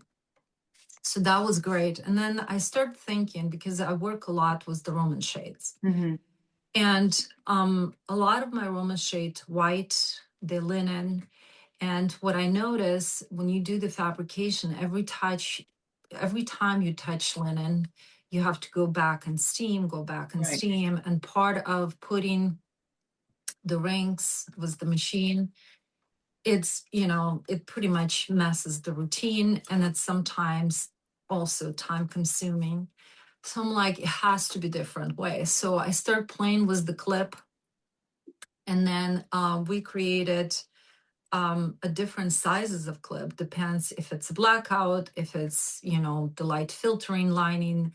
So that was great. And then I started thinking, because I work a lot with the Roman shades. Mhm. And a lot of my Roman shade white, the linen. And what I notice when you do the fabrication, every time you touch linen, you have to go back and steam, go back and Right. steam. And part of putting the rings with the machine, it pretty much messes the routine, and it's sometimes also time consuming. So I'm like, it has to be different way. So I start playing with the clip, and then we created a different sizes of clip. Depends if it's a blackout, if it's the light filtering lining,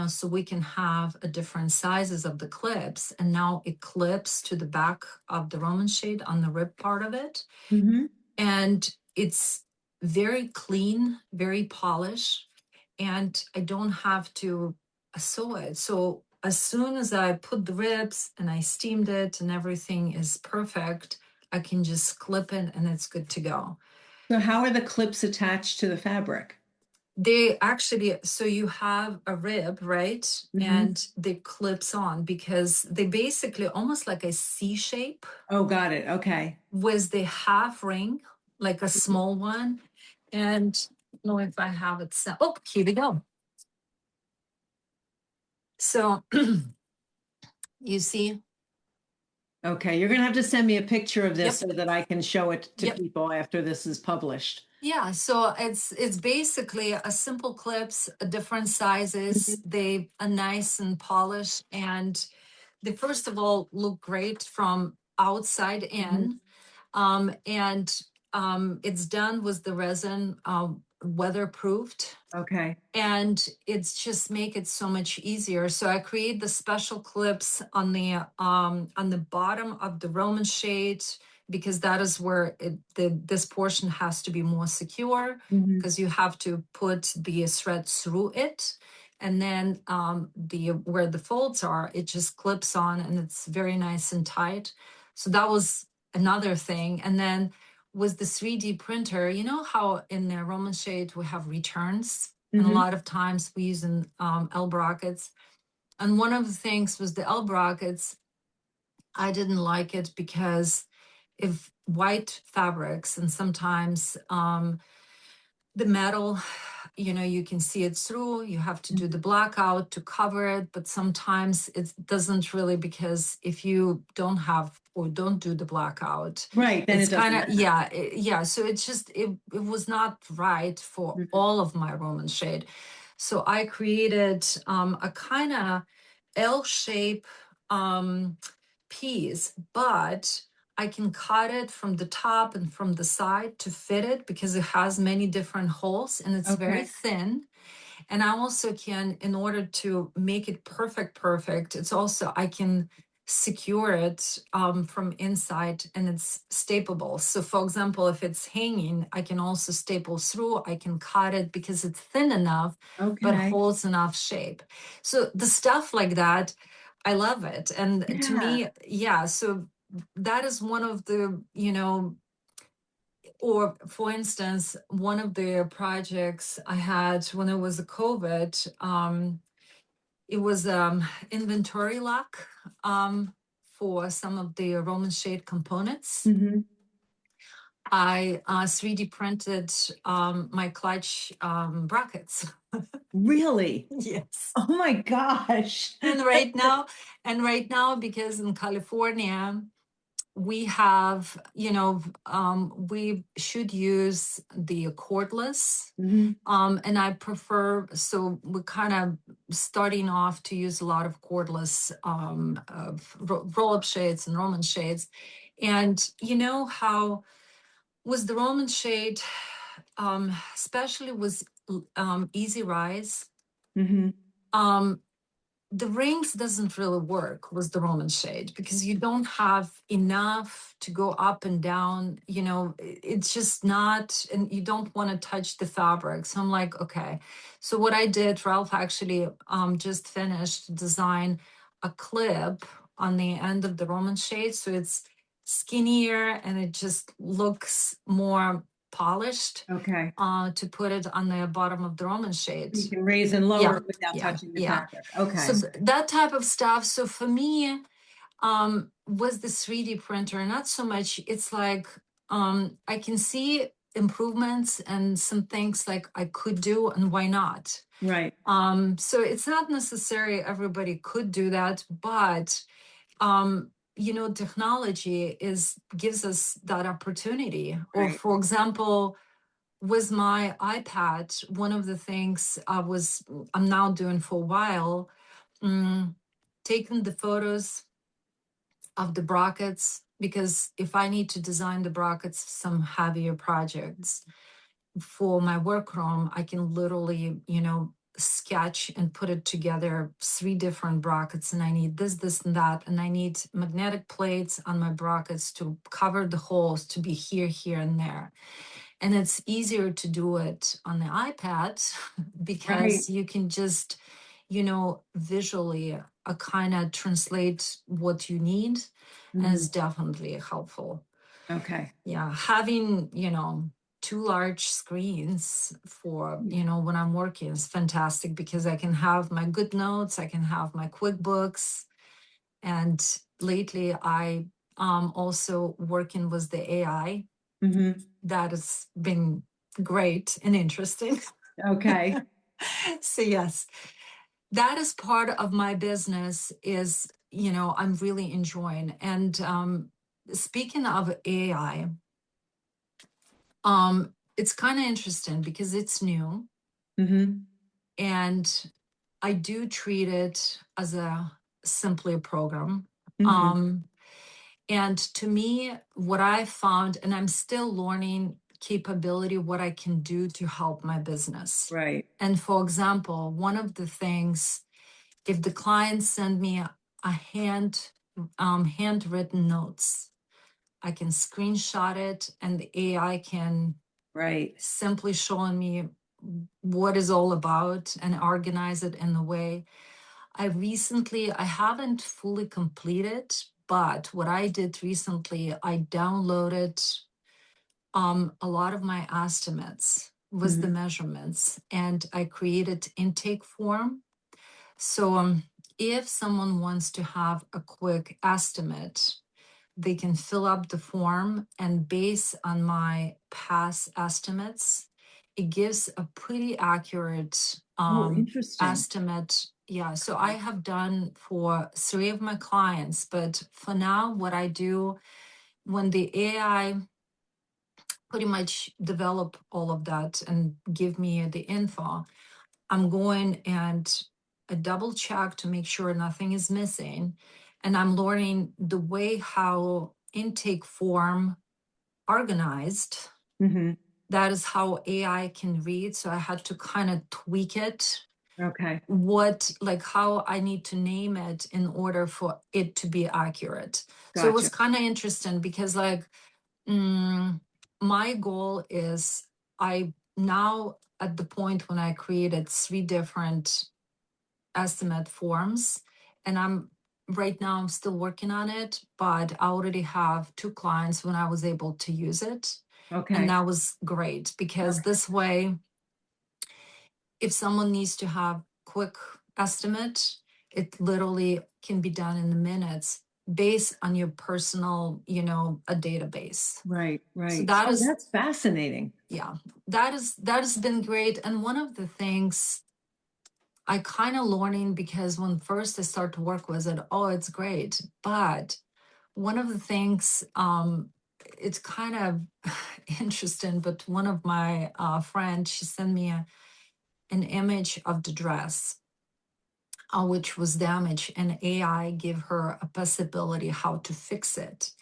so we can have a different sizes of the clips. And now it clips to the back of the Roman shade on the rib part of it, Mhm. and it's very clean, very polished, and I don't have to sew it. So as soon as I put the ribs and I steamed it and everything is perfect, I can just clip it and it's good to go. So how are the clips attached to the fabric? They actually, so you have a rib, right? Mhm. And they clips on because they basically almost like a C shape Oh, got it. Okay. with the half ring, like a small one. And I don't know if I have it set. Oh, here we go. So you see, Okay, you're gonna have to send me a picture of this yep, so that I can show it to yep. people after this is published. Yeah, so it's basically a simple clips, different sizes. Mhm. They are nice and polished, and they first of all look great from outside Mhm. in. And it's done with the resin, weatherproofed, Okay. and it's just make it so much easier. So I create the special clips on the bottom of the Roman shade, because that is where this portion has to be more secure, Mhm. because you have to put the thread through it, and then the where the folds are, it just clips on and it's very nice and tight. So that was another thing. And then with the 3D printer, you know how in the Roman shade we have returns, and a Mhm. lot of times we use in L brackets. And one of the things was the L brackets, I didn't like it because if white fabrics, and sometimes the metal, you can see it through, you have to do the blackout to cover it, but sometimes it doesn't really, because if you don't have or don't do the blackout, Right, then it's it doesn't kind of, matter. yeah, so it's just it was not right for Mhm. all of my Roman shade. So I created a kind of L shape um piece, but I can cut it from the top and from the side to fit it, because it has many different holes and it's very Okay. thin. And I also can, in order to make it perfect, it's also, I can secure it from inside, and it's stapleable. So for example, if it's hanging, I can also staple through, I can cut it because it's thin enough, but Okay. holds enough shape. So the stuff like that, I love it. And to Yeah. me, yeah, so that is one of the, or for instance, one of the projects I had when it was a COVID, it was inventory lock for some of the Roman shade components. Mhm. I 3D printed my clutch brackets. Really? Yes. Oh my gosh. And right now, because in California, we have, we should use the cordless. Mhm. And I prefer, so we're kind of starting off to use a lot of cordless roll-up shades and Roman shades. And you know how with the Roman shade, especially with easy rise, Mhm. um, the rings doesn't really work with the Roman shade because you don't have enough to go up and down. It's just not, and you don't want to touch the fabric. So I'm like, okay. So what I did, Ralph actually just finished design a clip on the end of the Roman shade. So it's skinnier and it just looks more polished Okay. to put it on the bottom of the Roman shade. You can raise and lower Yeah, it without yeah, touching the yeah. fabric. Okay. So that type of stuff. So for me, with the 3D printer, not so much. It's like I can see improvements and some things like I could do, and why not? Right. So it's not necessary everybody could do that, but technology gives us that opportunity. Or Right. for example, with my iPad, one of the things I'm now doing for a while, taking the photos of the brackets, because if I need to design the brackets, some heavier projects for my workroom, I can literally, sketch and put it together 3 different brackets. And I need this, and that. And I need magnetic plates on my brackets to cover the holes to be here, and there. And it's easier to do it on the iPad because you can just, visually kind of translate what you need. And it's definitely helpful. Okay. Yeah. Having, 2 large screens for, when I'm working is fantastic because I can have my good notes, I can have my QuickBooks. And lately I also working with the AI. That has been great and interesting. Okay. So yes, that is part of my business is, I'm really enjoying. And speaking of AI, it's kind of interesting because it's new and I do treat it as a simply a program. And to me, what I found, and I'm still learning capability, what I can do to help my business. Right. And for example, one of the things, if the clients send me a handwritten notes, I can screenshot it and the AI can Right. simply show me what is all about and organize it in the way. I haven't fully completed, but what I did recently, I downloaded a lot of my estimates with the measurements and I created intake form. So if someone wants to have a quick estimate, they can fill up the form and based on my past estimates, it gives a pretty accurate Interesting. estimate. Yeah, so I have done for 3 of my clients, but for now, what I do when the AI pretty much develop all of that and give me the info, I'm going and I double check to make sure nothing is missing. And I'm learning the way how intake form organized. That is how AI can read. So I had to kind of tweak it. Okay. How I need to name it in order for it to be accurate. So it was Gotcha. kind of interesting because my goal is I now at the point when I created 3 different estimate forms and I'm still working on it, but I already have 2 clients when I was able to use it. Okay. And that was great because this way, if someone needs to have quick estimate, it literally can be done in the minutes based on your personal, a database. Right, So right. that Oh, is, that's fascinating. yeah, that has been great. And one of the things I kind of learning, because when first I start to work with it, oh, it's great. But one of the things, it's kind of interesting, but one of my friends, she sent me an image of the dress, which was damaged, and AI gave her a possibility how to fix it.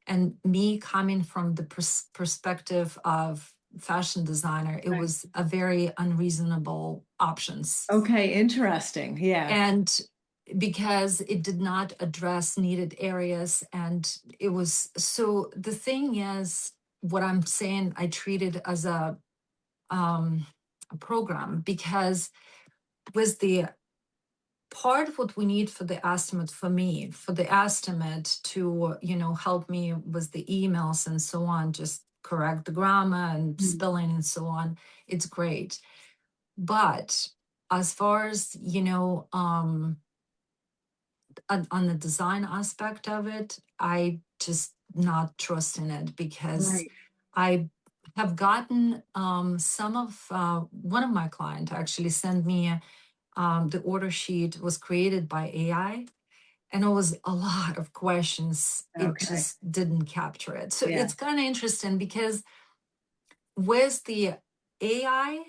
And me coming from the perspective of fashion designer, it Right. was a very unreasonable options. Okay, interesting. Yeah. And because it did not address needed areas, and it was, so the thing is, what I'm saying, I treat it as a program, because with the part of what we need for the estimate, for me, for the estimate to, help me with the emails and so on, just correct the grammar and spelling and so on, it's great. But as far as, on the design aspect of it, I just not trusting it, because Right. I have gotten some of one of my client actually sent me the order sheet was created by AI, and it was a lot of questions. It Okay. just didn't capture it. So Yeah. it's kind of interesting, because with the AI,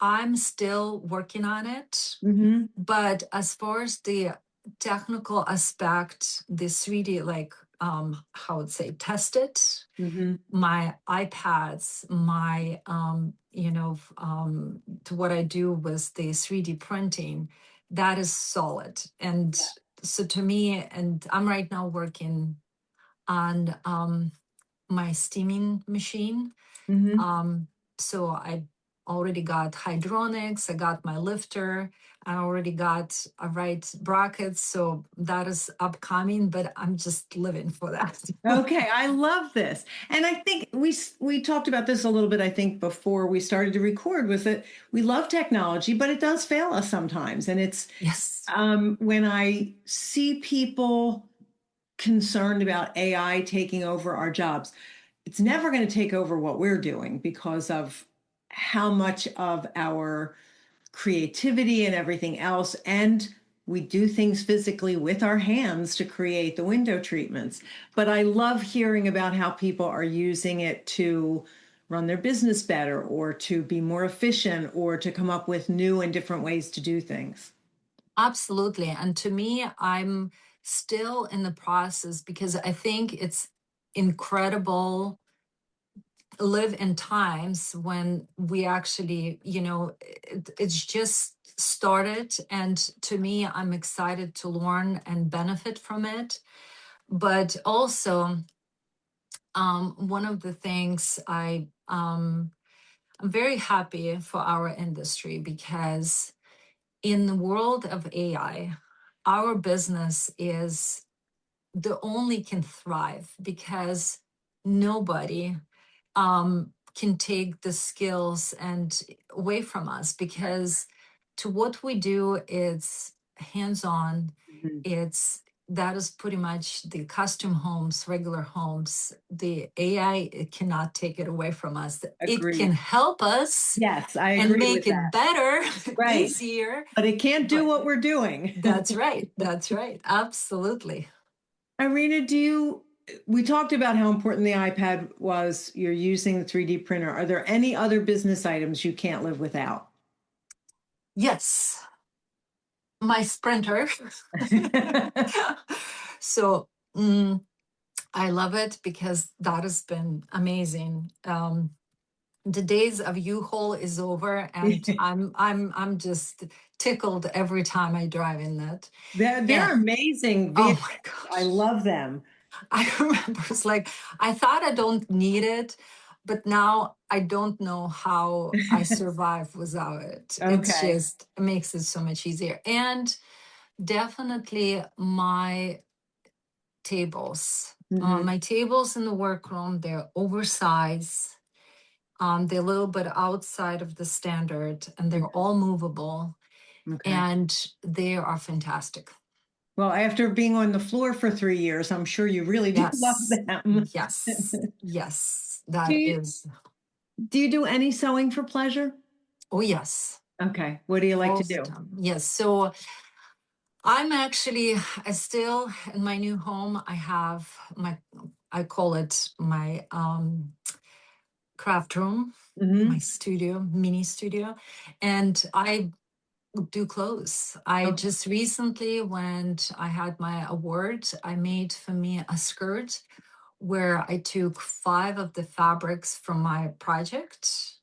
I'm still working on it. Mm-hmm. But as far as the technical aspect, the 3D, like how would say, test it, Mm-hmm. my iPads, my to what I do with the 3D printing, that is solid. And so to me, and I'm right now working on my steaming machine. Mm-hmm. So I already got hydronics, I got my lifter, I already got a right brackets. So that is upcoming, but I'm just living for that. Okay, I love this. And I think we talked about this a little bit, I think, before we started to record, was that we love technology, but it does fail us sometimes. And it's Yes. when I see people concerned about AI taking over our jobs, it's never going to take over what we're doing because of how much of our creativity and everything else. And we do things physically with our hands to create the window treatments. But I love hearing about how people are using it to run their business better, or to be more efficient, or to come up with new and different ways to do things. Absolutely. And to me, I'm still in the process, because I think it's incredible live in times when we actually, it's just started. And to me, I'm excited to learn and benefit from it. But also, one of the things I'm very happy for our industry, because in the world of AI, our business is the only can thrive, because nobody can take the skills and away from us, because to what we do, it's hands-on. Mhm. It's that is pretty much the custom homes, regular homes. The AI, it cannot take it away from us. It can Agreed. help us Yes, I and agree with make it that. better, Right. easier. But it can't do But what we're doing. that's right. That's right. Absolutely. Irina, we talked about how important the iPad was. You're using the 3D printer. Are there any other business items you can't live without? Yes, my sprinter. So I love it, because that has been amazing. The days of U-Haul is over, and I'm just tickled every time I drive in that. They're And amazing oh my vehicles. I gosh, love them. I remember it's like I thought I don't need it, but now I don't know how I survive without it. It's Okay. just it makes it so much easier. And definitely my tables. Hmm. My tables in the workroom, they're oversized. They're a little bit outside of the standard, and they're all movable, Okay. and they are fantastic. Well, after being on the floor for 3 years, I'm sure you really do love Yes, them. yes, yes. Do That you is, do you do any sewing for pleasure? oh yes, Okay. What do you like all to the do? time. Yes. So I'm actually, I still in my new home. I have my, I call it my craft room, my Hmm. studio, mini studio, and I do clothes. I Okay. just recently, when I had my award, I made for me a skirt where I took 5 of the fabrics from my project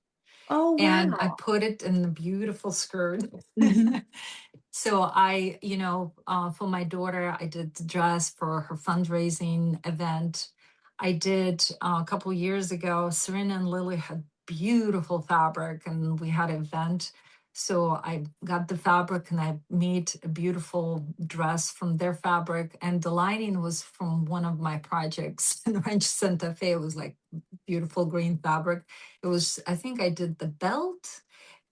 Oh, and I wow. put it in a beautiful skirt. Hmm. So for my daughter, I did the dress for her fundraising event. I did a couple years ago, Serena and Lily had beautiful fabric and we had an event. So I got the fabric and I made a beautiful dress from their fabric. And the lining was from one of my projects in Rancho Santa Fe. It was like beautiful green fabric. It was, I think I did the belt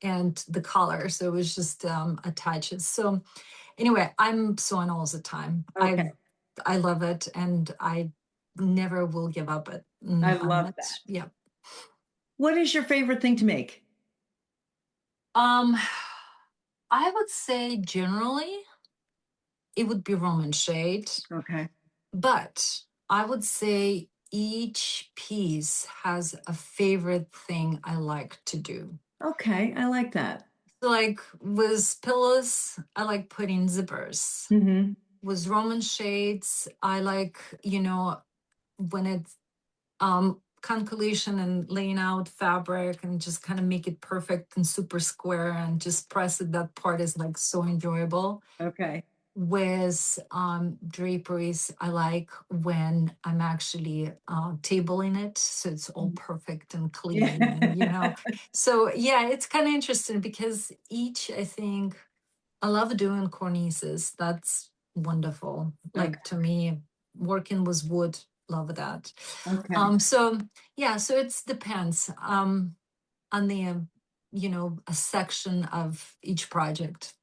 and the collar. So it was just attaches. So anyway, I'm sewing all the time. Okay. I love it, and I never will give up it I on love it. that. Yeah. What is your favorite thing to make? Um, I would say generally it would be Roman shade, Okay. but I would say each piece has a favorite thing I like to do. Okay. I like that. So like with pillows, I like putting zippers. Hmm. With Roman shades, I like, when it's concolation and laying out fabric and just kind of make it perfect and super square and just press it. That part is like so enjoyable. Okay. With draperies, I like when I'm actually tabling it, so it's all perfect and clean, and Yeah. So yeah, it's kind of interesting because each, I think, I love doing cornices. That's wonderful. Okay. Like to me, working with wood, love that. Okay. So yeah, so it depends on the a section of each project.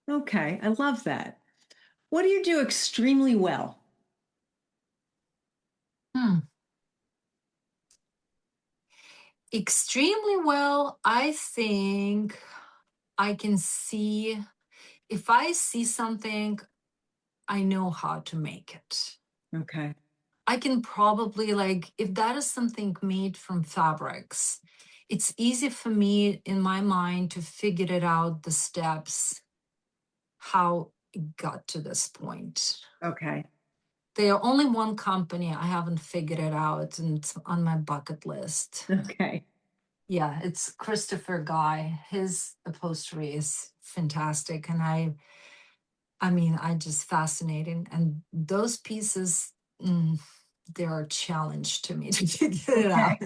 Okay. I love that. What do you do extremely well? Hmm. Extremely well. I think I can see if I see something, I know how to make it. Okay. I can probably like if that is something made from fabrics, it's easy for me in my mind to figure it out the steps how it got to this point. Okay. There are only one company I haven't figured it out, and it's on my bucket list. Okay. Yeah, it's Christopher Guy. His upholstery is fantastic, and I mean, I just fascinating. And those pieces, mm, they're a challenge to me to figure it Okay. out.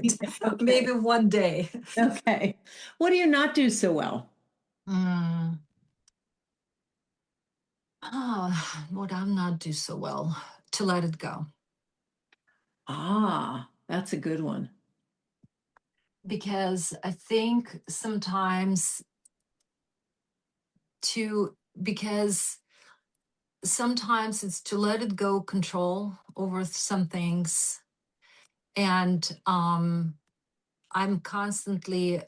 Okay. Maybe one day. Okay. What do you not do so well? Mm. What I'm not do so well to let it go Ah, that's a good one. because I think sometimes to because sometimes it's to let it go control over some things and I'm constantly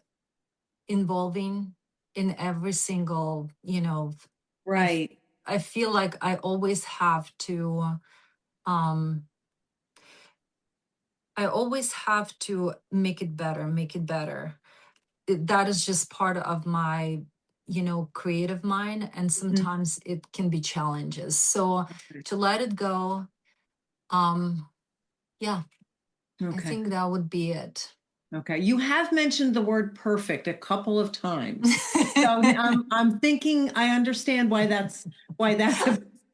involving in every single I, f- Right. I feel like I always have to um I always have to make it better. That is just part of my creative mind, and Mhm. sometimes it can be challenges, so to let it go, um yeah, I Okay. think that would be it. Okay. You have mentioned the word perfect a couple of times. So I'm thinking I understand why that's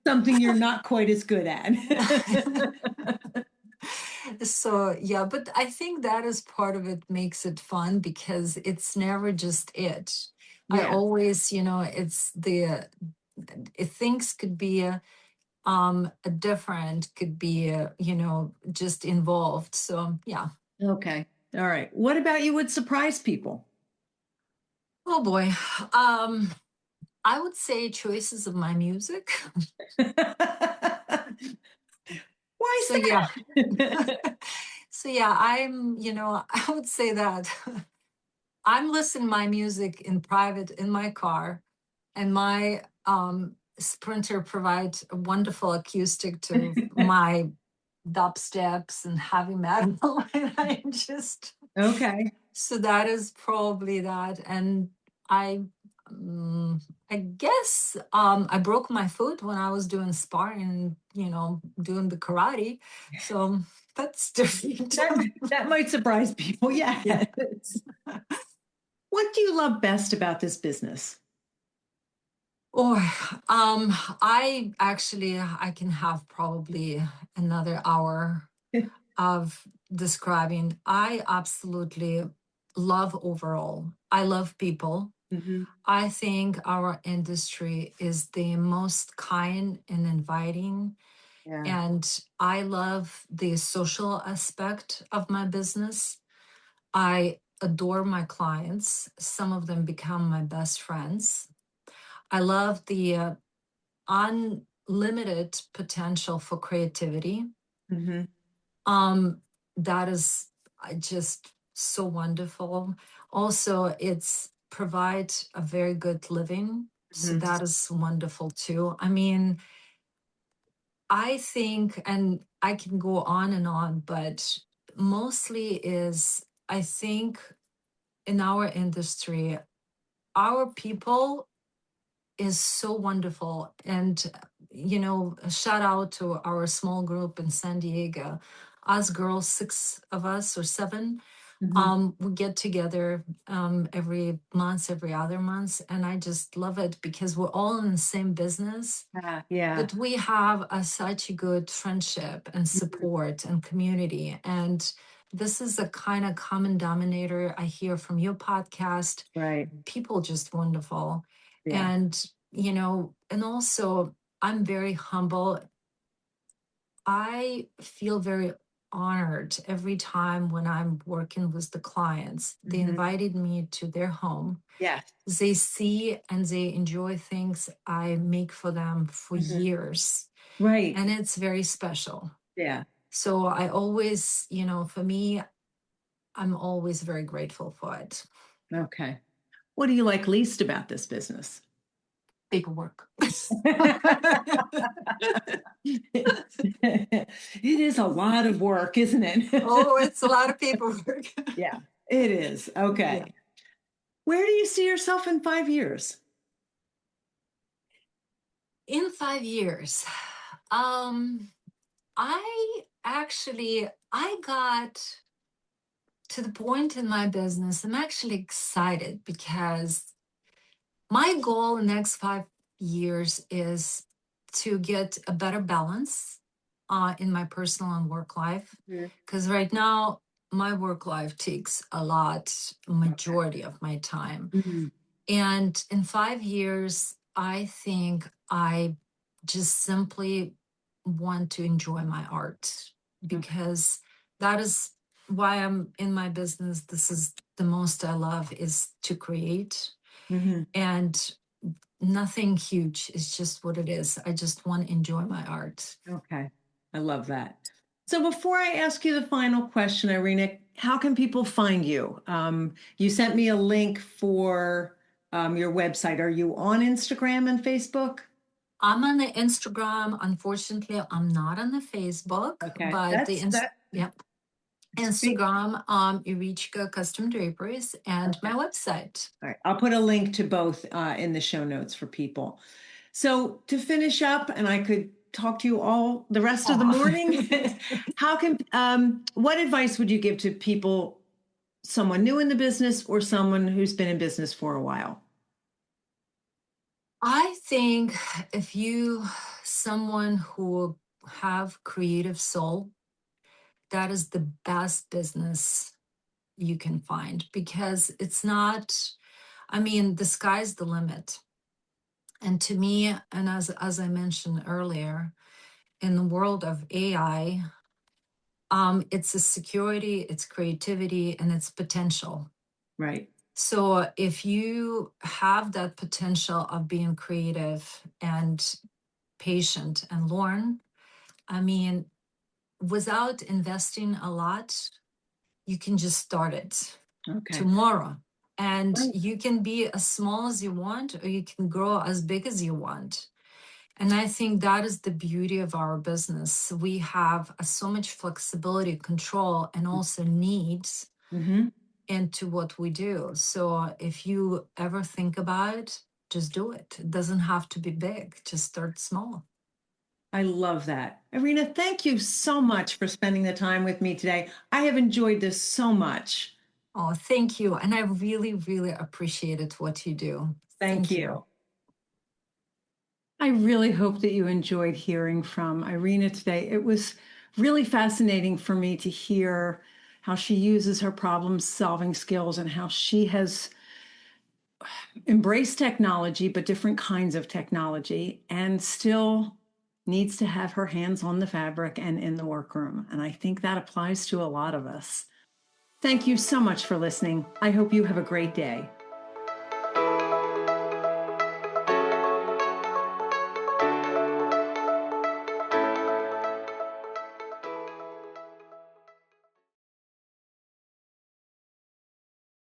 something you're not quite as good at. So yeah, but I think that is part of it makes it fun because it's never just it. I Yeah. always, it's things could be a different could be, just involved. So yeah. Okay. All right. What about you would surprise people? Oh boy. Um, I would say choices of my music. Why So is yeah. that? So yeah, I would say that I'm listening to my music in private in my car, and my Sprinter provides a wonderful acoustic to my dubsteps and heavy metal. And I just Okay. so that is probably that. And I um, I guess I broke my foot when I was doing sparring, doing the karate. So that's different. That might surprise people. Yeah. Yes. What do you love best about this business? Or I can have probably another hour of describing. I absolutely love overall. I love people. Hmm. I think our industry is the most kind and inviting. Yeah. And I love the social aspect of my business. I adore my clients. Some of them become my best friends. I love the unlimited potential for creativity. Hmm. That is just so wonderful. Also, it's provide a very good living. So Hmm. that is wonderful too. I mean, I think, and I can go on and on, but mostly is I think in our industry, our people is so wonderful. And, a shout out to our small group in San Diego. Us girls, six of us or seven, Hmm. we get together every month, every other month. And I just love it because we're all in the same business, Yeah. but we have such a good friendship and Mhm. support and community. And this is a kind of common denominator I hear from your podcast. Right. People just wonderful. Yeah. And, and also I'm very humble. I feel very honored every time when I'm working with the clients. They Hmm. invited me to their home. Yes. They see and they enjoy things I make for them for Hmm. years. Right. And it's very special. Yeah. So I always, for me, I'm always very grateful for it. Okay. What do you like least about this business? Paperwork. It is a lot of work, isn't it? Oh, it's a lot of paperwork. Yeah, it is. Yeah. Okay. Where do you see yourself in 5 years? In 5 years, um, I got to the point in my business. I'm actually excited because my goal in the next 5 years is to get a better balance in my personal and work life. Mhm. Because right now, my work life takes Okay. majority of my time. Mhm. And in 5 years, I think I just simply want to enjoy my art Okay. because that is why I'm in my business. This is the most I love is to create, Mhm. and nothing huge. It's just what it is. I just want to enjoy my art. Okay. I love that. So before I ask you the final question, Irina, how can people find you? You sent me a link for your website. Are you on Instagram and Facebook? I'm on the Instagram. Unfortunately, I'm not on the Facebook, Okay. but the That's that. yep, Great. Instagram, Irichka Custom Draperies, and my Okay. website. All right. I'll put a link to both in the show notes for people. So to finish up, and I could talk to you all the rest of the Aw. morning. What advice would you give to people, someone new in the business or someone who's been in business for a while? I think if you someone who have creative soul, that is the best business you can find because it's not, I mean, the sky's the limit. And to me, and as I mentioned earlier, in the world of AI, it's a security, it's creativity, and it's potential. Right. So if you have that potential of being creative and patient and learn, I mean, without investing a lot, you can just start it Okay. tomorrow. And Right. you can be as small as you want, or you can grow as big as you want. And I think that is the beauty of our business. We have so much flexibility, control, and also needs Mm-hmm. into what we do. So if you ever think about it, just do it. It doesn't have to be big, just start small. I love that. Irina, thank you so much for spending the time with me today. I have enjoyed this so much. Oh, thank you. And I really, really appreciated what you do. Thank Thank you. you. I really hope that you enjoyed hearing from Irina today. It was really fascinating for me to hear how she uses her problem solving skills and how she has embraced technology, but different kinds of technology, and still needs to have her hands on the fabric and in the workroom. And I think that applies to a lot of us. Thank you so much for listening. I hope you have a great day.